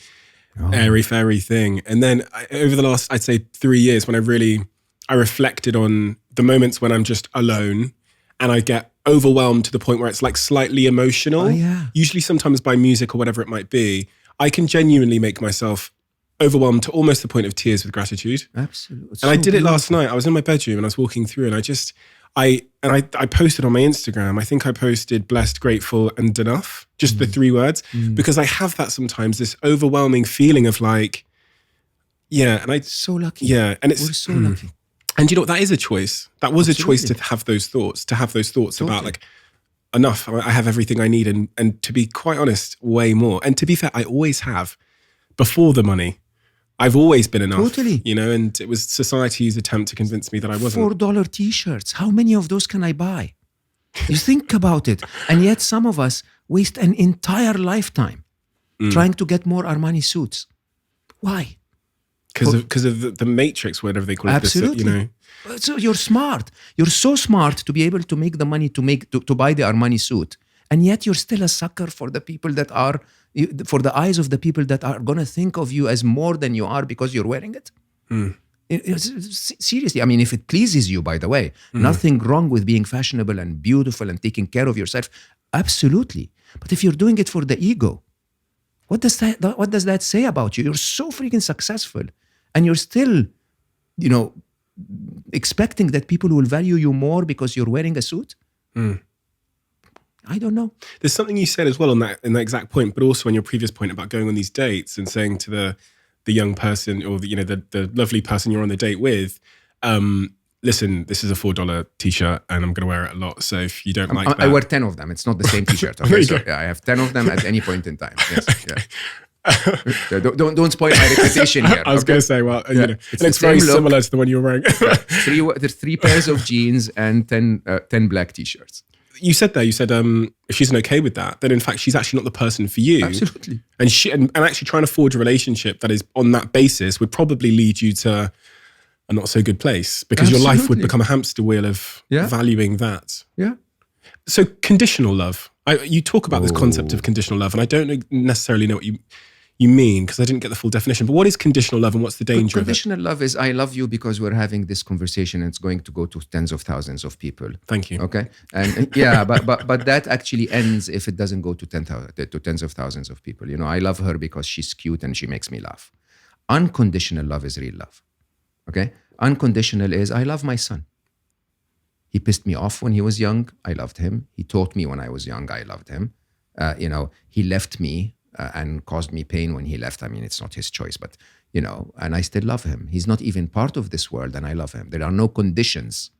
airy fairy thing. And then over the last, I'd say 3 years, when I reflected on the moments when I'm just alone and I get overwhelmed to the point where it's like slightly emotional, usually sometimes by music or whatever it might be, I can genuinely make myself overwhelmed to almost the point of tears with gratitude. Absolutely. And I did it last night. I was in my bedroom and I was walking through and I posted on my Instagram, I think I posted blessed, grateful, and enough, just the 3 words, because I have that sometimes, this overwhelming feeling of like, so lucky. Yeah. And we're so lucky. And you know what, that is a choice. That was a choice to have those thoughts, about like, enough, I have everything I need. And to be quite honest, way more. And to be fair, I always have before the money. I've always been enough. Totally. And it was society's attempt to convince me that I wasn't. $4 t-shirts. How many of those can I buy? You think about it. And yet some of us waste an entire lifetime trying to get more Armani suits. Why? Because of the matrix, whatever they call it. Absolutely. So you're smart. You're so smart to be able to make the money to buy the Armani suit. And yet you're still a sucker for the people that are, for the eyes of the people that are going to think of you as more than you are because you're wearing it. Seriously, I mean, if it pleases you, by the way, nothing wrong with being fashionable and beautiful and taking care of yourself. Absolutely. But if you're doing it for the ego, what does that say about you? You're so freaking successful and you're still, expecting that people will value you more because you're wearing a suit? I don't know. There's something you said as well in that exact point, but also on your previous point about going on these dates and saying to the young person or the lovely person you're on the date with, listen, this is a $4 t-shirt and I'm going to wear it a lot. So if you don't like that. I wear 10 of them. It's not the same t-shirt. Okay, so I have 10 of them at any point in time. Yes, yeah. Don't spoil my reputation here. I was going to say, well, it's very similar to the one you were wearing. There's 3 pairs of jeans and 10 black t-shirts. you said if she's okay with that, then in fact she's actually not the person for you. Absolutely. And actually trying to forge a relationship that is on that basis would probably lead you to a not so good place, because your life would Absolutely. become a hamster wheel of Yeah. valuing that. Yeah. So conditional love. You talk about this concept of conditional love, and I don't necessarily know what you mean, because I didn't get the full definition. But what is conditional love, and what's the danger of it? Conditional love is I love you because we're having this conversation and it's going to go to tens of thousands of people. Thank you. Okay. And yeah, but that actually ends if it doesn't go to tens of thousands of people. You know, I love her because she's cute and she makes me laugh. Unconditional love is real love. Okay. Unconditional is I love my son. He pissed me off when he was young. I loved him. He taught me when I was young. I loved him. He left me and caused me pain when he left. I mean, it's not his choice, but, and I still love him. He's not even part of this world and I love him. There are no conditions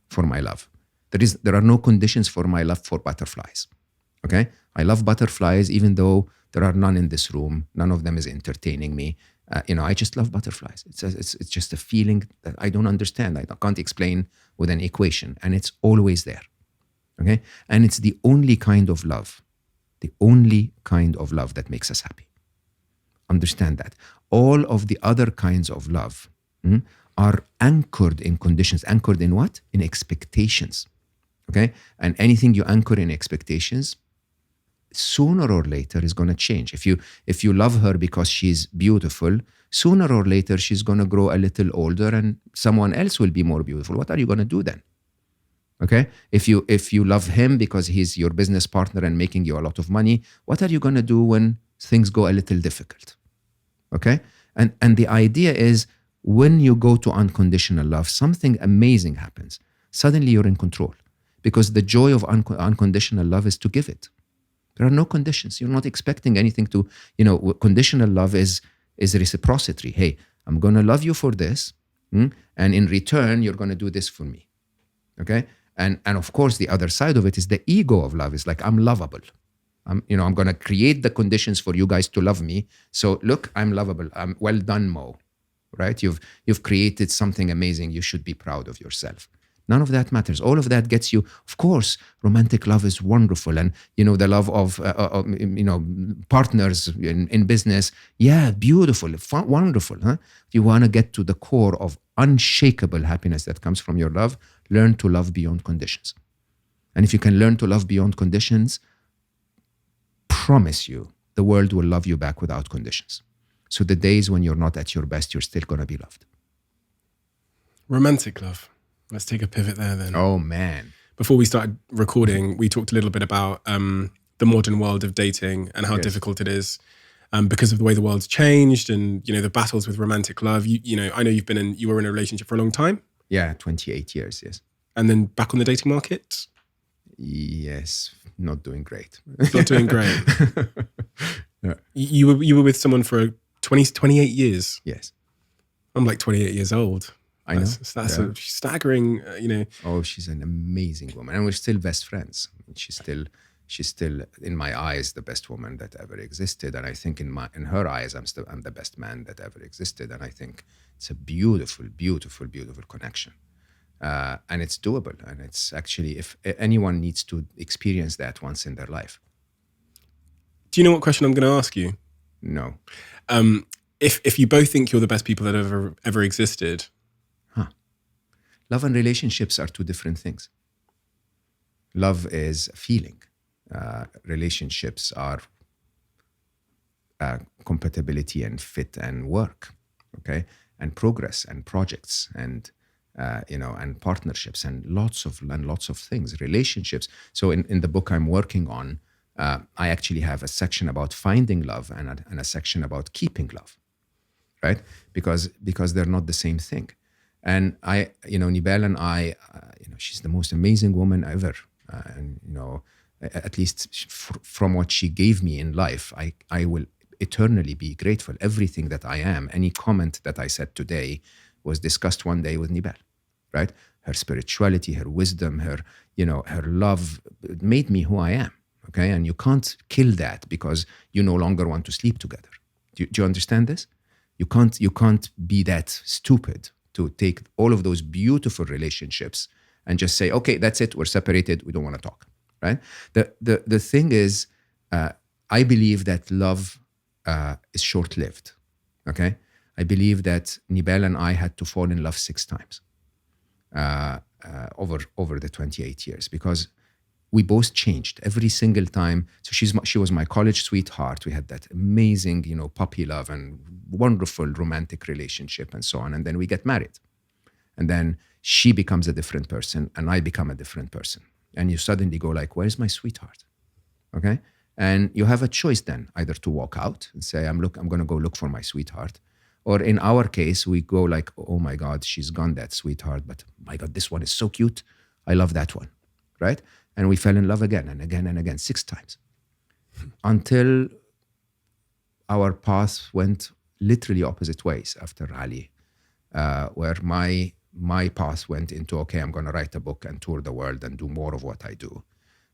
for my love. There are no conditions for my love for butterflies. Okay? I love butterflies even though there are none in this room. None of them is entertaining me. I just love butterflies. It's just a feeling that I don't understand. I can't explain with an equation, and it's always there. Okay? And it's the only kind of love that makes us happy. Understand that. All of the other kinds of love are anchored in conditions. Anchored in what? In expectations. Okay? And anything you anchor in expectations, sooner or later is going to change. If you love her because she's beautiful, sooner or later she's going to grow a little older and someone else will be more beautiful. What are you going to do then? Okay? If you love him because he's your business partner and making you a lot of money, what are you going to do when things go a little difficult? Okay? And the idea is when you go to unconditional love, something amazing happens. Suddenly you're in control, because the joy of unconditional love is to give it. There are no conditions. You're not expecting anything to, conditional love is reciprocity. Hey, I'm going to love you for this. And in return, you're going to do this for me. Okay. And of course, the other side of it is the ego of love. Is like, I'm lovable. I'm going to create the conditions for you guys to love me. So look, I'm lovable. I'm well done, Mo. Right. You've created something amazing. You should be proud of yourself. None of that matters. All of that gets you, of course, romantic love is wonderful. And, the love of, partners in business. Yeah, beautiful, fun, wonderful. Huh? If you want to get to the core of unshakable happiness that comes from your love, learn to love beyond conditions. And if you can learn to love beyond conditions, promise you, the world will love you back without conditions. So the days when you're not at your best, you're still going to be loved. Romantic love. Let's take a pivot there then. Oh, man. Before we started recording, we talked a little bit about the modern world of dating and how difficult it is because of the way the world's changed and, the battles with romantic love. I know you were in a relationship for a long time. Yeah, 28 years, yes. And then back on the dating market? Yes, not doing great. Not doing great. Yeah. You were with someone for 28 years? Yes. I'm like 28 years old. I know. That's a staggering, Oh, she's an amazing woman. And we're still best friends. She's still, in my eyes, the best woman that ever existed. And I think in her eyes, I'm the best man that ever existed. And I think it's a beautiful, beautiful, beautiful connection. And it's doable. And it's actually, if anyone needs to experience that once in their life. Do you know what question I'm going to ask you? No. If you both think you're the best people that ever existed. Love and relationships are two different things. Love is a feeling. Relationships are compatibility and fit and work, okay, and progress and projects and and partnerships and lots of things. Relationships. So in the book I'm working on, I actually have a section about finding love and a section about keeping love, right? Because they're not the same thing. And Nibel and I, she's the most amazing woman ever. And, at least from what she gave me in life, I will eternally be grateful. Everything that I am, any comment that I said today was discussed one day with Nibel, right? Her spirituality, her wisdom, her love made me who I am, okay? And you can't kill that because you no longer want to sleep together. Do you understand this? You can't be that stupid to take all of those beautiful relationships and just say, okay, that's it, we're separated, we don't want to talk, right? The thing is, I believe that love is short-lived, okay? I believe that Nibel and I had to fall in love 6 times over the 28 years, because we both changed every single time. So she was my college sweetheart. We had that amazing, puppy love and wonderful romantic relationship and so on. And then we get married. And then she becomes a different person and I become a different person. And you suddenly go like, where's my sweetheart? Okay? And you have a choice then, either to walk out and say, I'm going to go look for my sweetheart. Or in our case, we go like, oh my God, she's gone, that sweetheart. But my God, this one is so cute. I love that one, right? And we fell in love again and again and again, 6 times. Until our paths went literally opposite ways after Ali, where my path went into, okay, I'm going to write a book and tour the world and do more of what I do.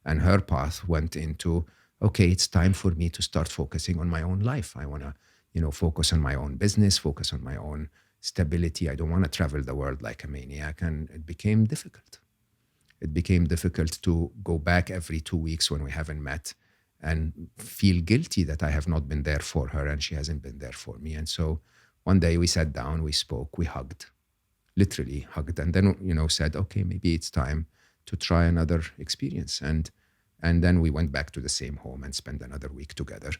And her path went into, okay, it's time for me to start focusing on my own life. I want to, focus on my own business, focus on my own stability. I don't want to travel the world like a maniac. And it became difficult. It became difficult to go back every 2 weeks when we haven't met and feel guilty that I have not been there for her and she hasn't been there for me. And so one day we sat down, we spoke, we hugged, literally hugged, and then, said, okay, maybe it's time to try another experience. And then we went back to the same home and spent another week together.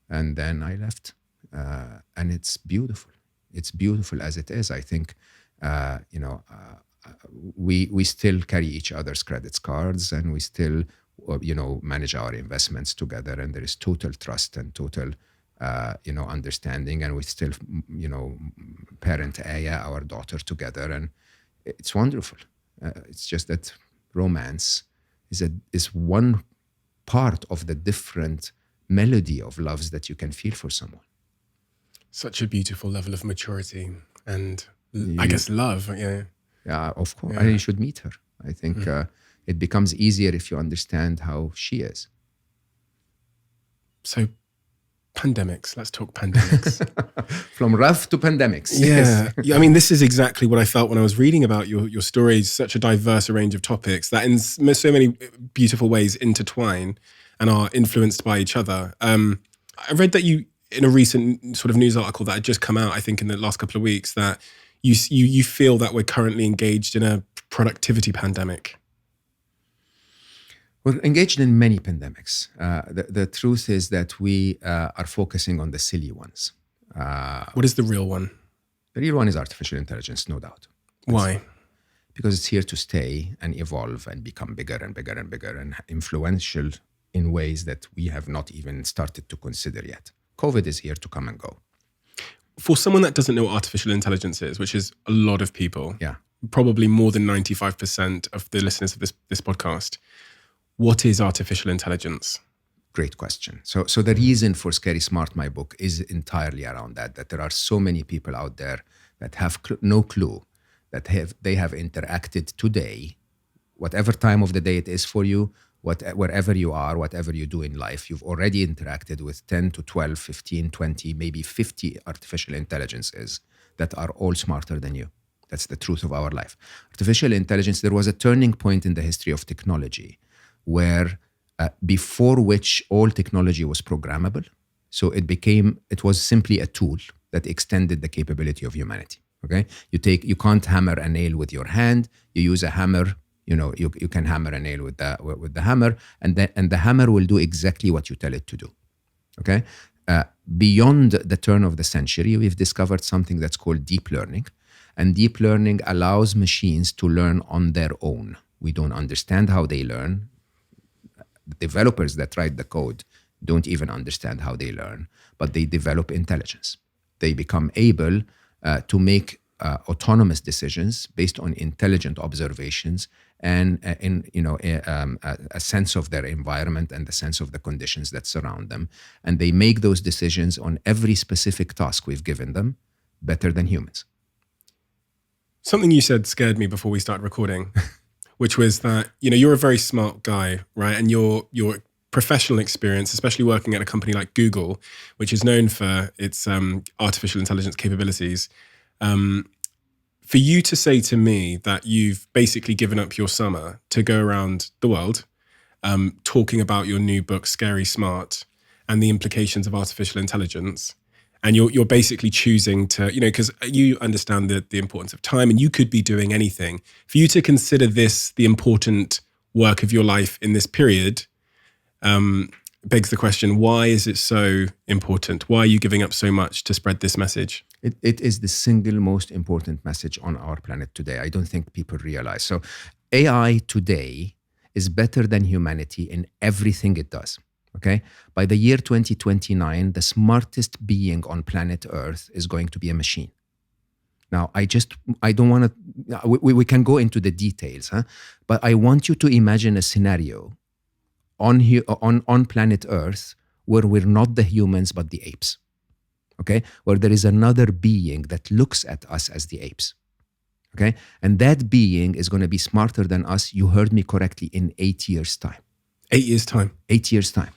And then I left. And it's beautiful. It's beautiful as it is. I think, we still carry each other's credit cards and we still, manage our investments together. And there is total trust and total, understanding. And we still, parent Aya, our daughter, together. And it's wonderful. It's just that romance is one part of the different melody of loves that you can feel for someone. Such a beautiful level of maturity and I guess love. Yeah. Yeah, of course. Yeah. And you should meet her. I think it becomes easier if you understand how she is. So pandemics, let's talk pandemics. From rough to pandemics. Yeah. Yes. I mean, this is exactly what I felt when I was reading about your stories, such a diverse range of topics that in so many beautiful ways intertwine and are influenced by each other. I read that you, in a recent sort of news article that had just come out, I think in the last couple of weeks, that you feel that we're currently engaged in a productivity pandemic. We're engaged in many pandemics. The truth is that we are focusing on the silly ones. What is the real one? The real one is artificial intelligence, no doubt. Why? Because it's here to stay and evolve and become bigger and bigger and bigger and influential in ways that we have not even started to consider yet. COVID is here to come and go. For someone that doesn't know what artificial intelligence is, which is a lot of people, yeah, probably more than 95% of the listeners of this podcast, what is artificial intelligence? Great question. So the reason for Scary Smart, my book, is entirely around that there are so many people out there that have no clue that they have interacted today, whatever time of the day it is for you, wherever you are, whatever you do in life, you've already interacted with 10 to 12, 15, 20, maybe 50 artificial intelligences that are all smarter than you. That's the truth of our life. Artificial intelligence, there was a turning point in the history of technology where before which all technology was programmable. So it was simply a tool that extended the capability of humanity. Okay, you can't hammer a nail with your hand. You use a hammer. You can hammer a nail with the hammer, and the hammer will do exactly what you tell it to do. Okay, beyond the turn of the century, we've discovered something that's called deep learning, and deep learning allows machines to learn on their own. We don't understand how they learn. The developers that write the code don't even understand how they learn, but they develop intelligence. They become able to make autonomous decisions based on intelligent observations and a sense of their environment and the sense of the conditions that surround them. And they make those decisions on every specific task we've given them better than humans. Something you said scared me before we started recording, which was that, you're a very smart guy, right? And your professional experience, especially working at a company like Google, which is known for its artificial intelligence capabilities, for you to say to me that you've basically given up your summer to go around the world talking about your new book, Scary Smart, and the implications of artificial intelligence. And you're basically choosing to, because you understand the importance of time, and you could be doing anything. For you to consider this the important work of your life in this period, begs the question, why is it so important? Why are you giving up so much to spread this message? It is the single most important message on our planet today. I don't think people realize. So AI today is better than humanity in everything it does. Okay? By the year 2029, the smartest being on planet Earth is going to be a machine. Now, I don't want to, we can go into the details, but I want you to imagine a scenario on planet Earth where we're not the humans, but the apes. Okay? Where there is another being that looks at us as the apes. Okay? And that being is going to be smarter than us, you heard me correctly, in 8 years' time. 8 years' time. 8 years' time.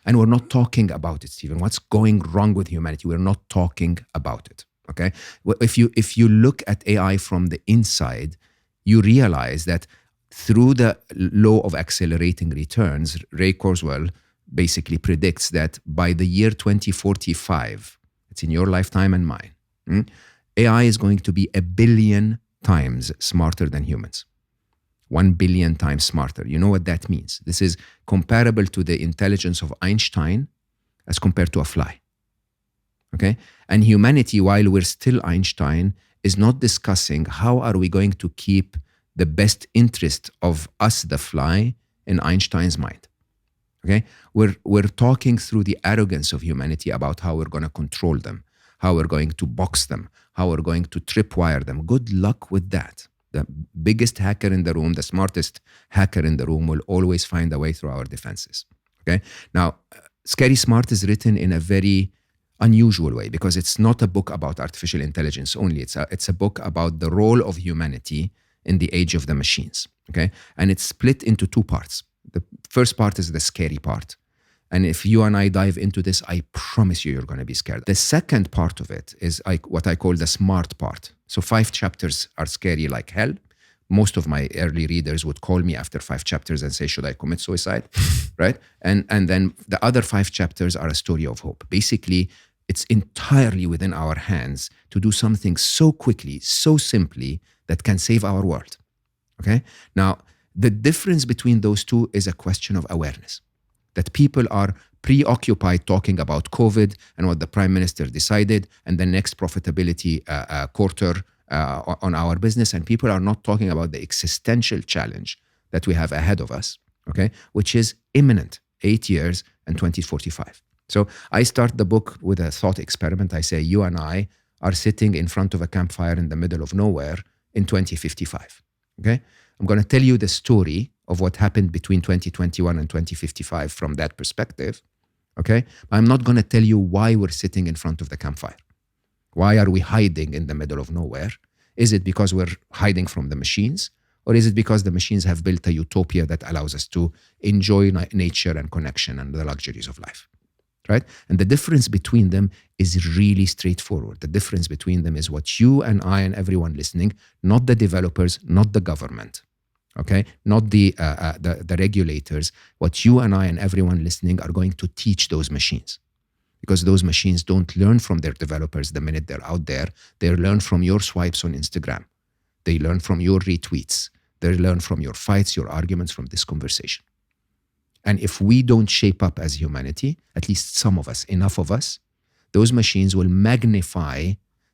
And we're not talking about it, Stephen. What's going wrong with humanity? We're not talking about it. Okay? Well, if you look at AI from the inside, you realize that through the law of accelerating returns, Ray Kurzweil basically predicts that by the year 2045, it's in your lifetime and mine, AI is going to be 1 billion times smarter than humans. 1 billion times smarter. You know what that means? This is comparable to the intelligence of Einstein as compared to a fly. Okay? And humanity, while we're still Einstein, is not discussing how are we going to keep the best interest of us, the fly, in Einstein's mind. Okay? We're talking through the arrogance of humanity about how we're going to control them, how we're going to box them, how we're going to tripwire them. Good luck with that. The biggest hacker in the room, the smartest hacker in the room will always find a way through our defenses. Okay? Now, Scary Smart is written in a very unusual way because it's not a book about artificial intelligence only. It's a book about the role of humanity in the age of the machines. Okay? And it's split into 2 parts. The first part is the scary part. And if you and I dive into this, I promise you're going to be scared. The second part of it is what I call the smart part. So 5 chapters are scary like hell. Most of my early readers would call me after 5 chapters and say, should I commit suicide? Right? And then the other 5 chapters are a story of hope. Basically, it's entirely within our hands to do something so quickly, so simply, that can save our world. Okay? Now, the difference between those two is a question of awareness. That people are preoccupied talking about COVID and what the Prime Minister decided and the next profitability quarter on our business. And people are not talking about the existential challenge that we have ahead of us, okay, which is imminent, 8 years and 2045. So I start the book with a thought experiment. I say, you and I are sitting in front of a campfire in the middle of nowhere in 2055, okay? I'm going to tell you the story of what happened between 2021 and 2055 from that perspective, okay? I'm not going to tell you why we're sitting in front of the campfire. Why are we hiding in the middle of nowhere? Is it because we're hiding from the machines? Or is it because the machines have built a utopia that allows us to enjoy nature and connection and the luxuries of life, right? And the difference between them is really straightforward. The difference between them is what you and I and everyone listening, not the developers, not the government, okay, not the regulators, what you and I and everyone listening are going to teach those machines. Because those machines don't learn from their developers the minute they're out there. They learn from your swipes on Instagram. They learn from your retweets. They learn from your fights, your arguments, from this conversation. And if we don't shape up as humanity, at least some of us, enough of us, those machines will magnify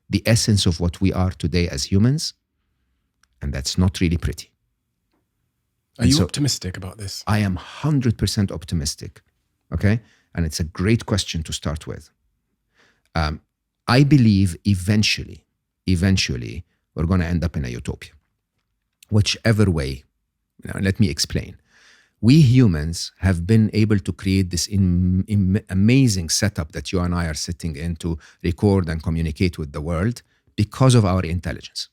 the essence of what we are today as humans. And that's not really pretty. Are you optimistic about this? I am 100% optimistic, okay? And it's a great question to start with. I believe eventually, we're going to end up in a utopia. Whichever way, let me explain. We humans have been able to create this amazing setup that you and I are sitting in to record and communicate with the world because of our intelligence.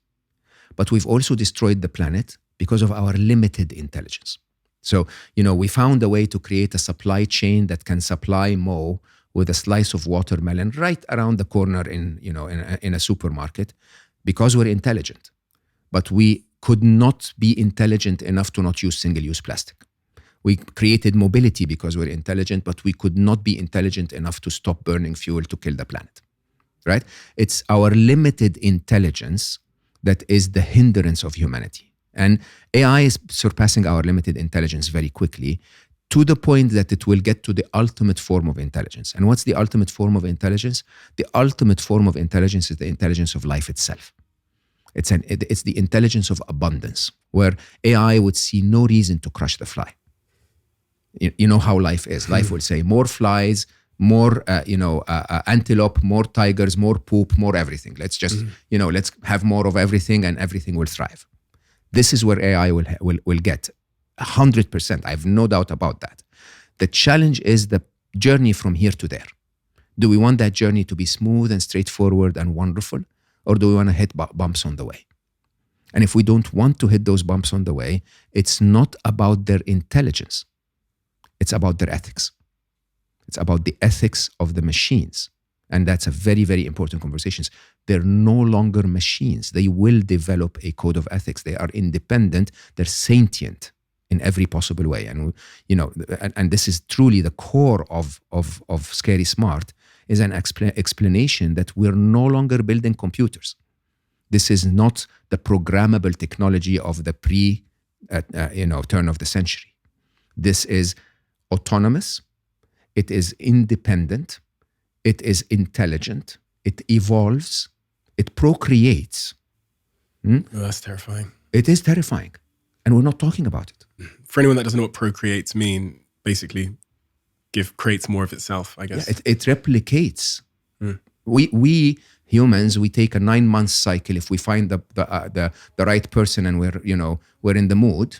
But we've also destroyed the planet because of our limited intelligence. So, we found a way to create a supply chain that can supply Mo with a slice of watermelon right around the corner in a supermarket because we're intelligent. But we could not be intelligent enough to not use single-use plastic. We created mobility because we're intelligent, but we could not be intelligent enough to stop burning fuel to kill the planet, right? It's our limited intelligence that is the hindrance of humanity. And AI is surpassing our limited intelligence very quickly, to the point that it will get to the ultimate form of intelligence. And what's the ultimate form of intelligence? The ultimate form of intelligence is the intelligence of life itself. It's the intelligence of abundance, where AI would see no reason to crush the fly. You know how life is. Life will say more flies, more antelope, more tigers, more poop, more everything. Let's just let's have more of everything, and everything will thrive. This is where AI will get 100%. I have no doubt about that. The challenge is the journey from here to there. Do we want that journey to be smooth and straightforward and wonderful, or do we want to hit bumps on the way? And if we don't want to hit those bumps on the way, it's not about their intelligence. It's about their ethics. It's about the ethics of the machines. And that's a very, very important conversation. They're no longer machines. They will develop a code of ethics. They are independent. They're sentient in every possible way. And and this is truly the core of Scary Smart, is an explanation that we're no longer building computers. This is not the programmable technology of the turn of the century. This is autonomous. It is independent. It is intelligent. It evolves. It procreates. Oh, that's terrifying. It is terrifying. And we're not talking about it. For anyone that doesn't know what procreates mean, basically creates more of itself, I guess. Yeah, it replicates. We humans, we take a 9-month cycle. If we find the right person and we're in the mood,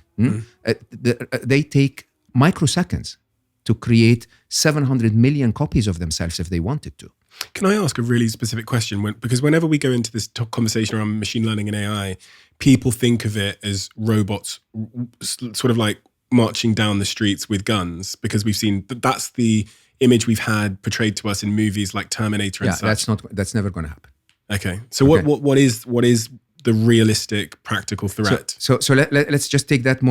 they take microseconds to create 700 million copies of themselves if they wanted to. Can I ask a really specific question? Because whenever we go into this conversation around machine learning and AI, people think of it as robots sort of like marching down the streets with guns, because we've seen that's the image we've had portrayed to us in movies like Terminator and such. That's never going to happen. Okay. So what is the realistic practical threat? So let's just take that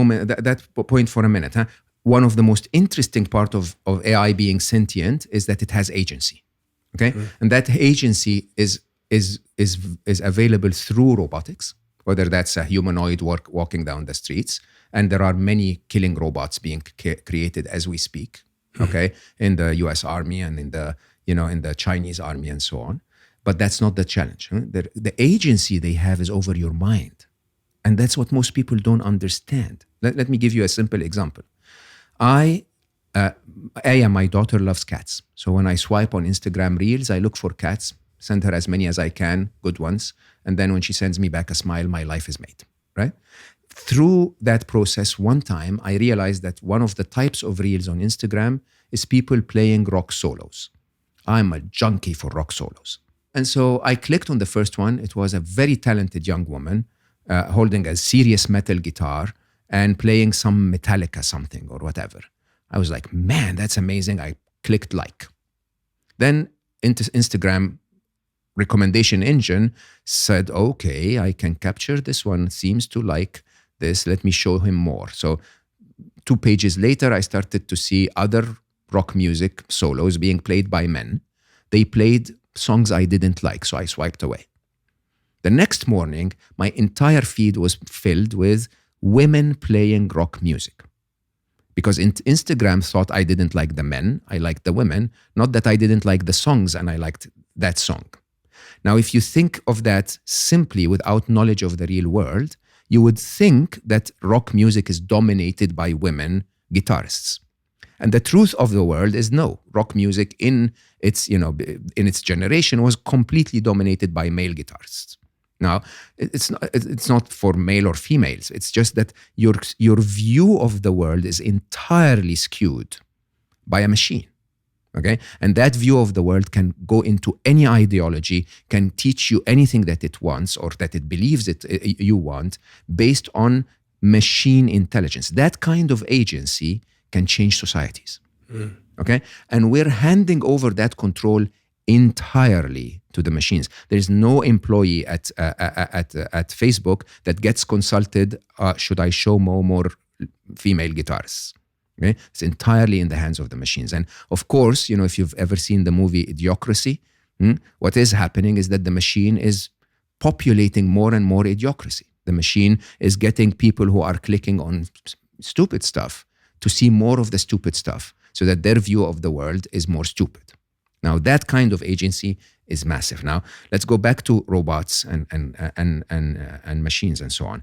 point for a minute. Huh? One of the most interesting part of AI being sentient is that it has agency. Okay, and that agency is available through robotics, whether that's a humanoid walking down the streets, and there are many killing robots being created as we speak. Okay, in the U.S. Army and in the Chinese Army and so on. But that's not the challenge. Huh? The agency they have is over your mind, and that's what most people don't understand. Let me give you a simple example. My daughter loves cats. So when I swipe on Instagram Reels, I look for cats, send her as many as I can, good ones. And then when she sends me back a smile, my life is made, right? Through that process, one time, I realized that one of the types of Reels on Instagram is people playing rock solos. I'm a junkie for rock solos. And so I clicked on the first one. It was a very talented young woman holding a serious metal guitar and playing some Metallica something or whatever. I was like, man, that's amazing. I clicked like. Then Instagram recommendation engine said, okay, I can capture this one. Seems to like this. Let me show him more. So 2 pages later, I started to see other rock music solos being played by men. They played songs I didn't like, so I swiped away. The next morning, my entire feed was filled with women playing rock music. Because Instagram thought I didn't like the men, I liked the women, not that I didn't like the songs and I liked that song. Now, if you think of that simply without knowledge of the real world, you would think that rock music is dominated by women guitarists. And the truth of the world is no. Rock music in its generation was completely dominated by male guitarists. Now, it's not for male or females. It's just that your view of the world is entirely skewed by a machine. Okay? And that view of the world can go into any ideology, can teach you anything that it wants or that it believes you want based on machine intelligence. That kind of agency can change societies. Okay? And we're handing over that control entirely to the machines. There is no employee at Facebook that gets consulted, should I show more female guitarists? Okay? It's entirely in the hands of the machines. And of course, if you've ever seen the movie Idiocracy, what is happening is that the machine is populating more and more idiocracy. The machine is getting people who are clicking on stupid stuff to see more of the stupid stuff so that their view of the world is more stupid. Now, that kind of agency is massive. Now, let's go back to robots and machines and so on.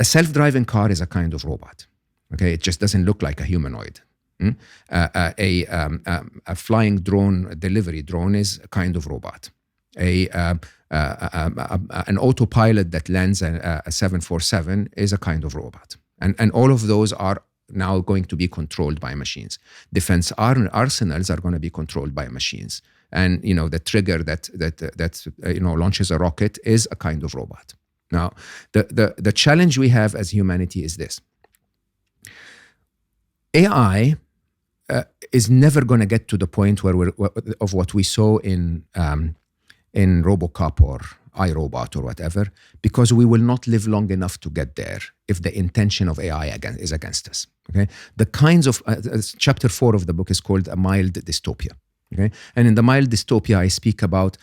A self-driving car is a kind of robot. Okay, it just doesn't look like a humanoid. A flying drone, delivery drone, is a kind of robot. An autopilot that lands a 747 is a kind of robot. And all of those are now going to be controlled by machines. Defense arsenals are going to be controlled by machines. And the trigger that launches a rocket is a kind of robot. Now, the challenge we have as humanity is this. AI is never going to get to the point of what we saw in RoboCop or iRobot or whatever, because we will not live long enough to get there if the intention of AI is against us. Okay, the kinds of chapter 4 of the book is called A Mild Dystopia. Okay, and in the mild dystopia, I speak about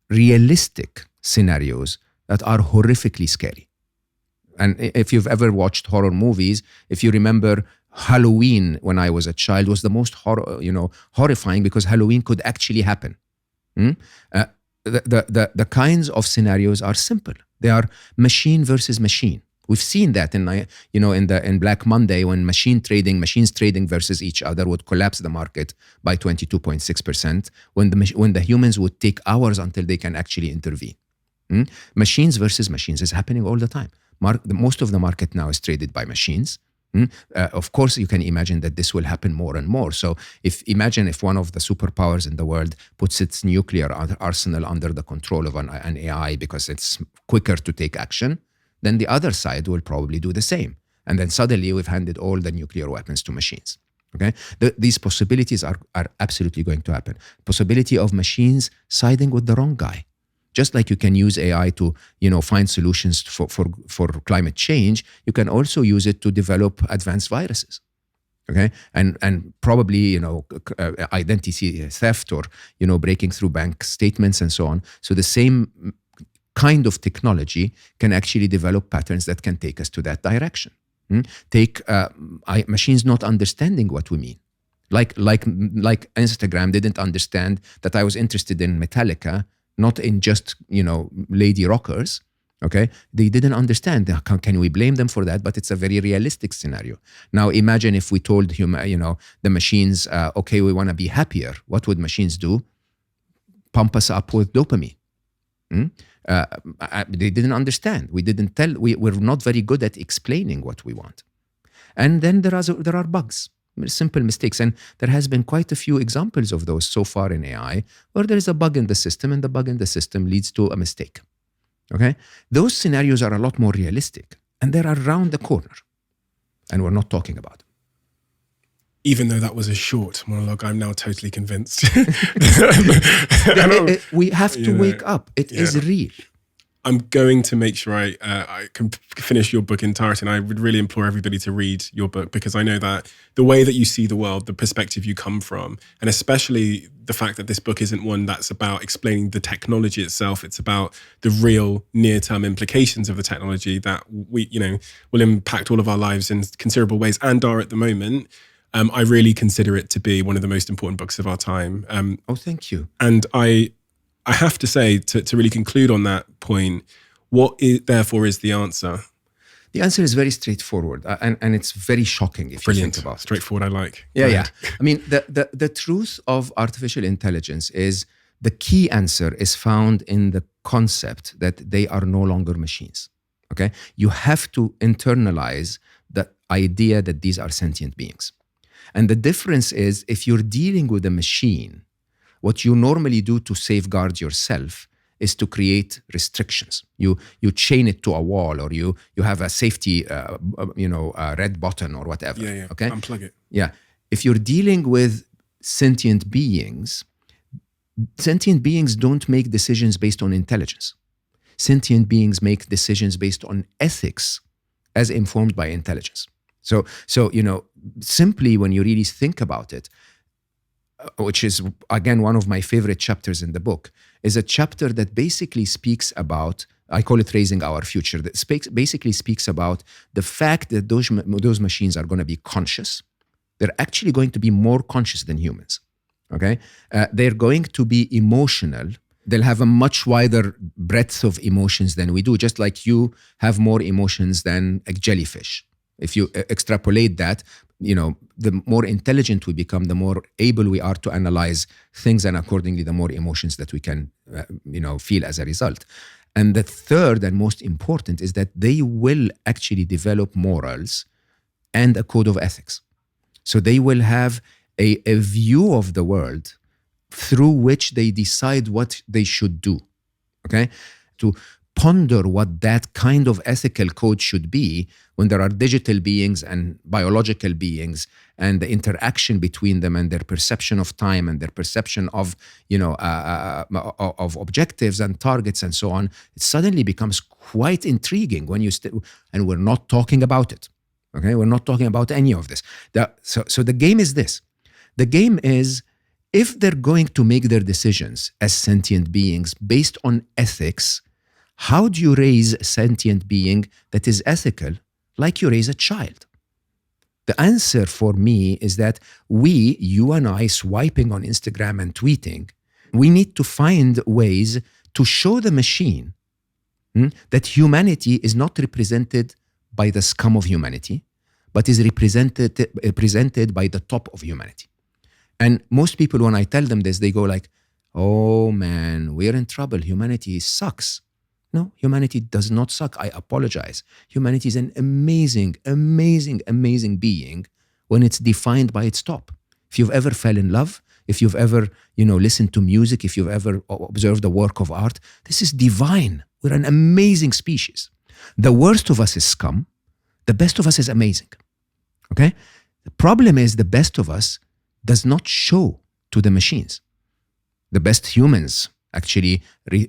realistic scenarios that are horrifically scary. And if you've ever watched horror movies, if you remember, Halloween when I was a child was the most horrifying because Halloween could actually happen. The kinds of scenarios are simple. They are machine versus machine. We've seen that in Black Monday when machines trading versus each other would collapse the market by 22.6%. When the humans would take hours until they can actually intervene. Machines versus machines is happening all the time. Most of the market now is traded by machines. Of course, you can imagine that this will happen more and more. So imagine if one of the superpowers in the world puts its nuclear arsenal under the control of an AI because it's quicker to take action, then the other side will probably do the same. And then suddenly we've handed all the nuclear weapons to machines. Okay, these possibilities are absolutely going to happen. Possibility of machines siding with the wrong guy. Just like you can use AI to, find solutions for climate change, you can also use it to develop advanced viruses. Okay, and probably identity theft or breaking through bank statements and so on. So the same kind of technology can actually develop patterns that can take us to that direction. Take machines not understanding what we mean. Like Instagram didn't understand that I was interested in Metallica, not in just, lady rockers, okay? They didn't understand. Can we blame them for that? But it's a very realistic scenario. Now, imagine if we told the machines, okay, we want to be happier. What would machines do? Pump us up with dopamine. They didn't understand. We're not very good at explaining what we want. And then there are bugs. Simple mistakes. And there has been quite a few examples of those so far in AI where there is a bug in the system and the bug in the system leads to a mistake. Okay? Those scenarios are a lot more realistic and they're around the corner and we're not talking about them. Even though that was a short monologue, I'm now totally convinced. We have to wake up. It is real. I'm going to make sure I can finish your book entirety, and I would really implore everybody to read your book because I know that the way that you see the world, the perspective you come from, and especially the fact that this book isn't one that's about explaining the technology itself, it's about the real near-term implications of the technology that will impact all of our lives in considerable ways and are at the moment. I really consider it to be one of the most important books of our time. Thank you. And I have to say, to really conclude on that point, therefore is the answer? The answer is very straightforward, and it's very shocking if you think about it. Straightforward, I like. Yeah. I mean, the truth of artificial intelligence is the key answer is found in the concept that they are no longer machines. Okay? You have to internalize the idea that these are sentient beings. And the difference is if you're dealing with a machine, what you normally do to safeguard yourself is to create restrictions. You chain it to a wall, or you have a safety, red button or whatever. Yeah. Okay, unplug it. Yeah. If you're dealing with sentient beings don't make decisions based on intelligence. Sentient beings make decisions based on ethics, as informed by intelligence. So, simply when you really think about it, which is, again, one of my favorite chapters in the book, is a chapter that basically speaks about, I call it Raising Our Future, that basically speaks about the fact that those machines are going to be conscious. They're actually going to be more conscious than humans, okay? They're going to be emotional. They'll have a much wider breadth of emotions than we do, just like you have more emotions than a jellyfish. If you extrapolate that, the more intelligent we become, the more able we are to analyze things, and accordingly, the more emotions that we can, feel as a result. And the third and most important is that they will actually develop morals and a code of ethics. So they will have a view of the world through which they decide what they should do, okay? To ponder what that kind of ethical code should be when there are digital beings and biological beings, and the interaction between them and their perception of time and their perception of, of objectives and targets and so on. It suddenly becomes quite intriguing when you and we're not talking about it. Okay, we're not talking about any of this. So the game is this. The game is, if they're going to make their decisions as sentient beings based on ethics, how do you raise a sentient being that is ethical like you raise a child? The answer for me is that you and I, swiping on Instagram and tweeting, we need to find ways to show the machine that humanity is not represented by the scum of humanity, but is represented by the top of humanity. And most people, when I tell them this, they go like, oh man, we're in trouble. Humanity sucks. No, humanity does not suck. I apologize. Humanity is an amazing, amazing, amazing being when it's defined by its top. If you've ever fell in love, if you've ever, listened to music, if you've ever observed a work of art, this is divine. We're an amazing species. The worst of us is scum. The best of us is amazing. Okay? The problem is the best of us does not show to the machines. The best humans actually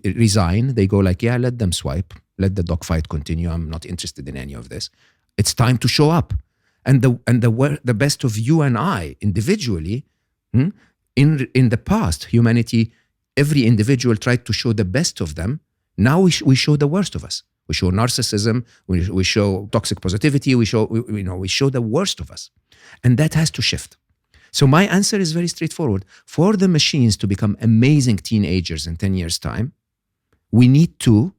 resign. They go like, yeah, let them swipe. Let the dogfight continue. I'm not interested in any of this. It's time to show up. And the best of you and I individually, in the past, humanity, every individual tried to show the best of them. Now we show the worst of us. We show narcissism. We show toxic positivity. We show the worst of us. And that has to shift. So my answer is very straightforward. For the machines to become amazing teenagers in 10 years' time, we need to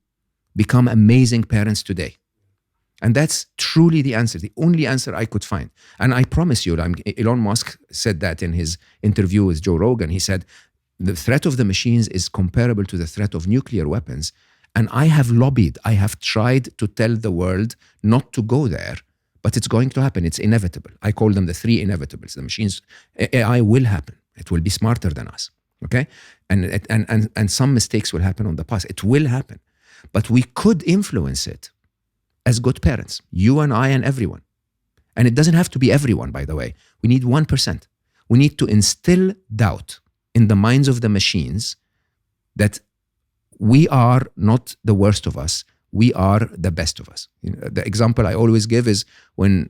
become amazing parents today. And that's truly the answer, the only answer I could find. And I promise you, Elon Musk said that in his interview with Joe Rogan. He said, the threat of the machines is comparable to the threat of nuclear weapons. And I have lobbied, I have tried to tell the world not to go there, but it's going to happen. It's inevitable. I call them the three inevitables. The machines, AI will happen. It will be smarter than us, okay? And some mistakes will happen on the path. It will happen. But we could influence it as good parents, you and I and everyone. And it doesn't have to be everyone, by the way. We need 1%. We need to instill doubt in the minds of the machines that we are not the worst of us. We are the best of us. The example I always give is when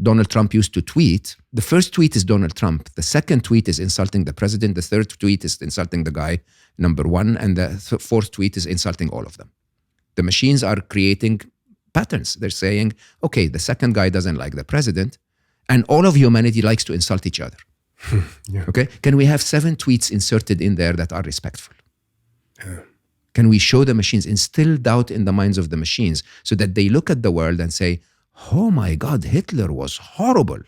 Donald Trump used to tweet, the first tweet is Donald Trump. The second tweet is insulting the president. The third tweet is insulting the guy, number one. And the fourth tweet is insulting all of them. The machines are creating patterns. They're saying, okay, the second guy doesn't like the president, and all of humanity likes to insult each other. Yeah. Okay? Can we have 7 tweets inserted in there that are respectful? Yeah. Can we show the machines, instill doubt in the minds of the machines so that they look at the world and say, oh my God, Hitler was horrible.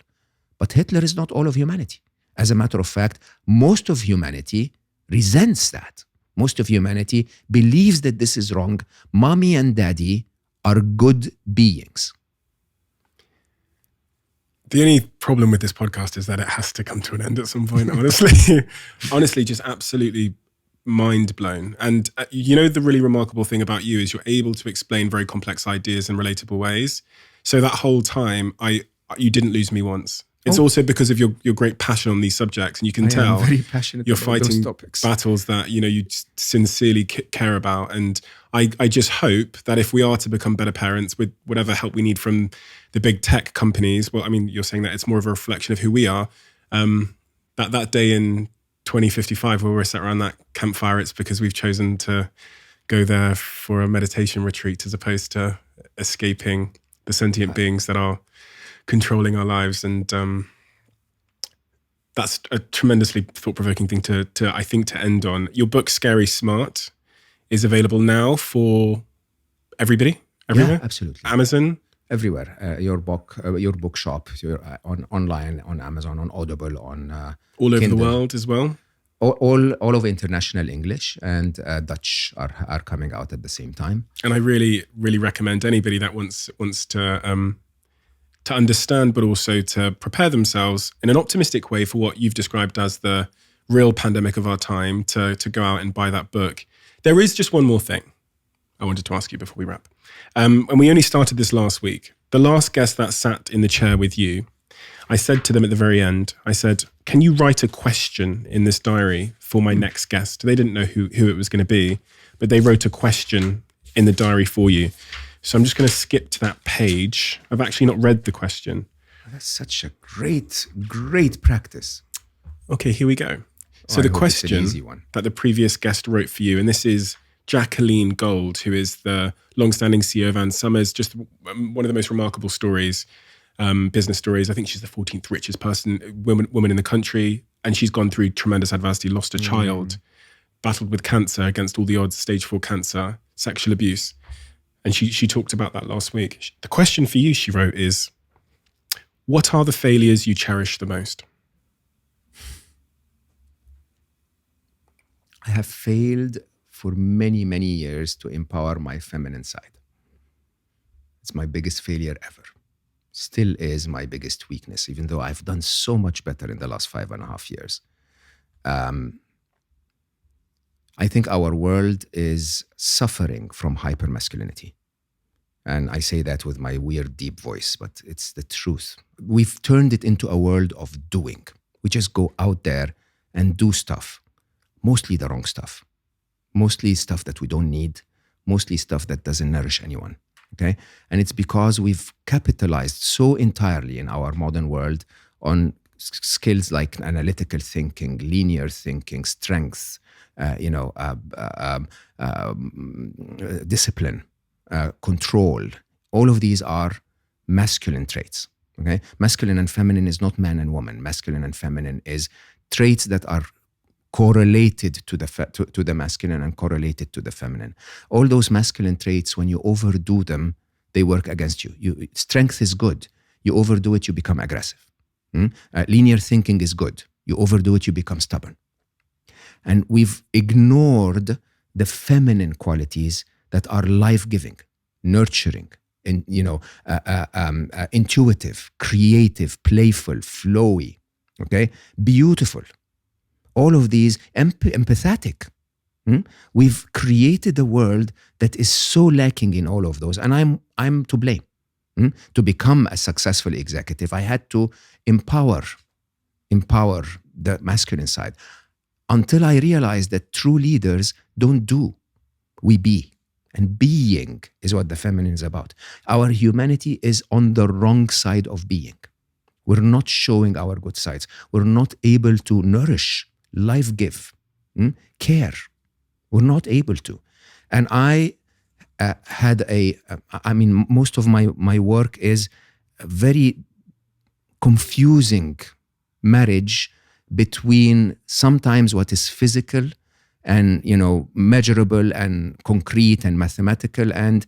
But Hitler is not all of humanity. As a matter of fact, most of humanity resents that. Most of humanity believes that this is wrong. Mommy and daddy are good beings. The only problem with this podcast is that it has to come to an end at some point, honestly. Honestly, just absolutely mind blown. And the really remarkable thing about you is you're able to explain very complex ideas in relatable ways. So that whole time, you didn't lose me once. It's also because of your great passion on these subjects, and you can tell I'm very passionate you're about those fighting topics. battles that you sincerely care about. And I just hope that if we are to become better parents with whatever help we need from the big tech companies, well, I mean, you're saying that it's more of a reflection of who we are. That day in 2055 where we're sat around that campfire, it's because we've chosen to go there for a meditation retreat as opposed to escaping the sentient beings that are controlling our lives. And that's a tremendously thought-provoking thing to I think to end on. Your book Scary Smart is available now for everybody, everywhere. Yeah, absolutely. Amazon, everywhere. Your bookshop, online, on Amazon, on Audible, on all over Kindle. the world as well. All of international English and Dutch are coming out at the same time. And I really, really recommend anybody that wants to understand, but also to prepare themselves in an optimistic way for what you've described as the real pandemic of our time, to go out and buy that book. There is just one more thing I wanted to ask you before we wrap. And we only started this last week. The last guest that sat in the chair with you, I said to them at the very end, I said, can you write a question in this diary for my next guest? They didn't know who it was going to be, but they wrote a question in the diary for you. So I'm just going to skip to that page. I've actually not read the question. That's such a great practice. Okay, here we go. So the question that the previous guest wrote for you, and this is Jacqueline Gold, who is the long-standing CEO of Ann Summers, just one of the most remarkable stories, business stories. I think she's the 14th richest woman in the country, and she's gone through tremendous adversity, lost a child, battled with cancer against all the odds, stage 4 cancer, sexual abuse. And she talked about that last week. The question for you, she wrote, is, what are the failures you cherish the most? I have failed for many, many years to empower my feminine side. It's my biggest failure ever. Still is my biggest weakness, even though I've done so much better in the last 5.5 years. I think our world is suffering from hypermasculinity. And I say that with my weird, deep voice, but it's the truth. We've turned it into a world of doing. We just go out there and do stuff, mostly the wrong stuff, mostly stuff that we don't need, mostly stuff that doesn't nourish anyone, okay? And it's because we've capitalized so entirely in our modern world on skills like analytical thinking, linear thinking, strength, discipline, control. All of these are masculine traits. Okay, masculine and feminine is not man and woman. Masculine and feminine is traits that are correlated to the masculine and correlated to the feminine. All those masculine traits, when you overdo them, they work against you. Strength is good. You overdo it, you become aggressive. Linear thinking is good. You overdo it, you become stubborn. And we've ignored the feminine qualities that are life-giving, nurturing, and intuitive, creative, playful, flowy, okay, beautiful. All of these, empathetic. We've created a world that is so lacking in all of those, and I'm to blame. To become a successful executive, I had to empower the masculine side, until I realized that true leaders don't do, we be. And being is what the feminine is about. Our humanity is on the wrong side of being. We're not showing our good sides. We're not able to nourish, life give, care. We're not able to. And I had most of my work is a very confusing marriage between sometimes what is physical and measurable and concrete and mathematical and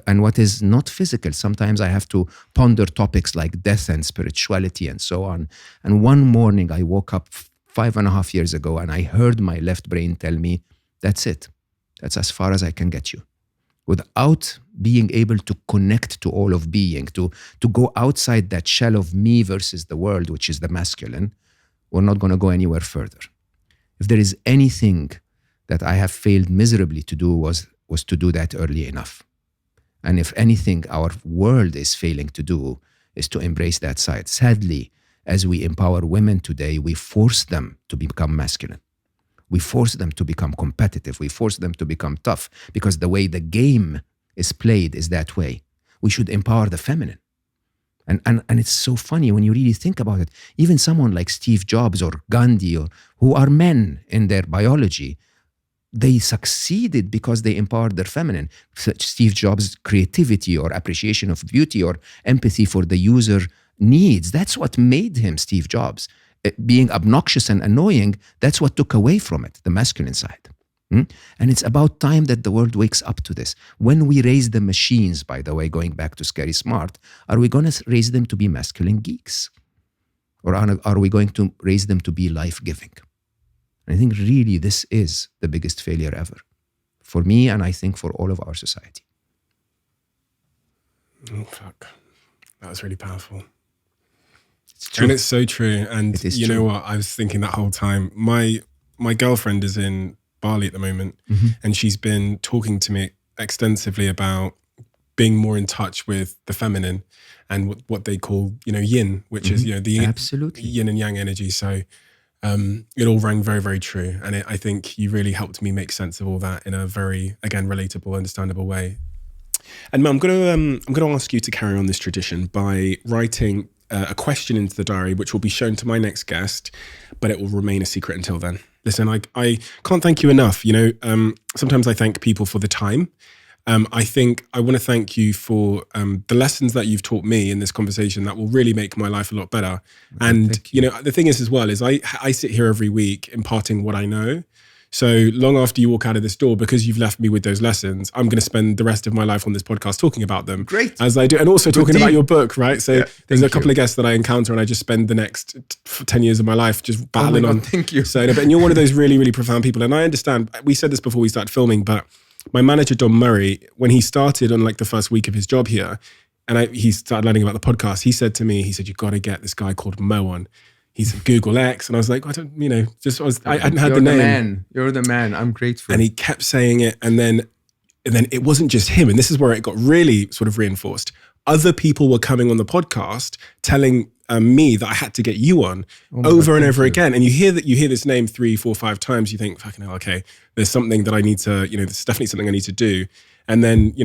what is not physical. Sometimes I have to ponder topics like death and spirituality and so on. And one morning I woke up 5.5 years ago and I heard my left brain tell me, that's it. That's as far as I can get you. Without being able to connect to all of being, to go outside that shell of me versus the world, which is the masculine, we're not going to go anywhere further. If there is anything that I have failed miserably to do was to do that early enough. And if anything our world is failing to do is to embrace that side. Sadly, as we empower women today, we force them to become masculine. We force them to become competitive. We force them to become tough because the way the game is played is that way. We should empower the feminine. And it's so funny when you really think about it. Even someone like Steve Jobs or Gandhi, who are men in their biology, they succeeded because they empowered their feminine. Such Steve Jobs' creativity or appreciation of beauty or empathy for the user needs, that's what made him Steve Jobs. Being obnoxious and annoying, that's what took away from it, the masculine side. And it's about time that the world wakes up to this. When we raise the machines, by the way, going back to Scary Smart, are we going to raise them to be masculine geeks? Or are we going to raise them to be life-giving? I think really this is the biggest failure ever. For me, and I think for all of our society. Oh, fuck. That was really powerful. It's true. And it's so true. And you know what? I was thinking that whole time. My girlfriend is in Bali at the moment, and she's been talking to me extensively about being more in touch with the feminine and what they call, yin, which is, the Absolutely. yin and yang energy. So it all rang very, very true. And I think you really helped me make sense of all that in a very, again, relatable, understandable way. And I'm going to ask you to carry on this tradition by writing a question into the diary, which will be shown to my next guest, but it will remain a secret until then. Listen, I can't thank you enough. Sometimes I thank people for the time. I think I want to thank you for the lessons that you've taught me in this conversation that will really make my life a lot better. And, the thing is as well is I sit here every week imparting what I know. So long after you walk out of this door, because you've left me with those lessons, I'm going to spend the rest of my life on this podcast talking about them. Great. As I do. And also talking about your book, right? So there's a couple you. of guests that I encounter and I just spend the next 10 years of my life just battling on. Thank you. So, and you're one of those really, really profound people. And I understand, we said this before we started filming, but my manager, Don Murray, when he started on like the first week of his job here, and he started learning about the podcast, he said to me, you've got to get this guy called Mo on. He said Google X. And I was like, I hadn't had the name. You're the man. I'm grateful. And he kept saying it. And then it wasn't just him. And this is where it got really sort of reinforced. Other people were coming on the podcast telling me that I had to get you on over and over again. And you hear this name 3, 4, 5 times. You think, fucking hell, okay, there's something that I need to, there's definitely something I need to do. And then,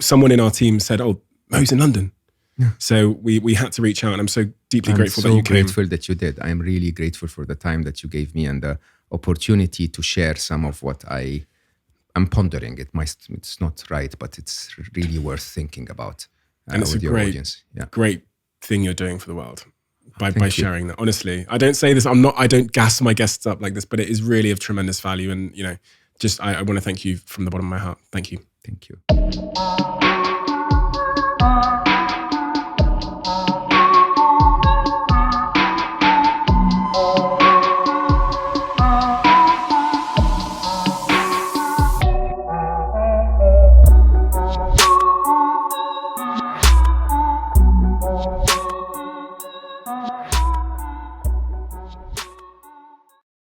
someone in our team said, oh, Mo's in London. Yeah. So we had to reach out, and I'm so deeply grateful that you came. I'm so grateful that you did. I am really grateful for the time that you gave me and the opportunity to share some of what I am pondering. It's not right, but it's really worth thinking about and it's with your audience. Yeah, great thing you're doing for the world by sharing that. Honestly, I don't say this. I don't gas my guests up like this, but it is really of tremendous value. And I want to thank you from the bottom of my heart. Thank you. Thank you.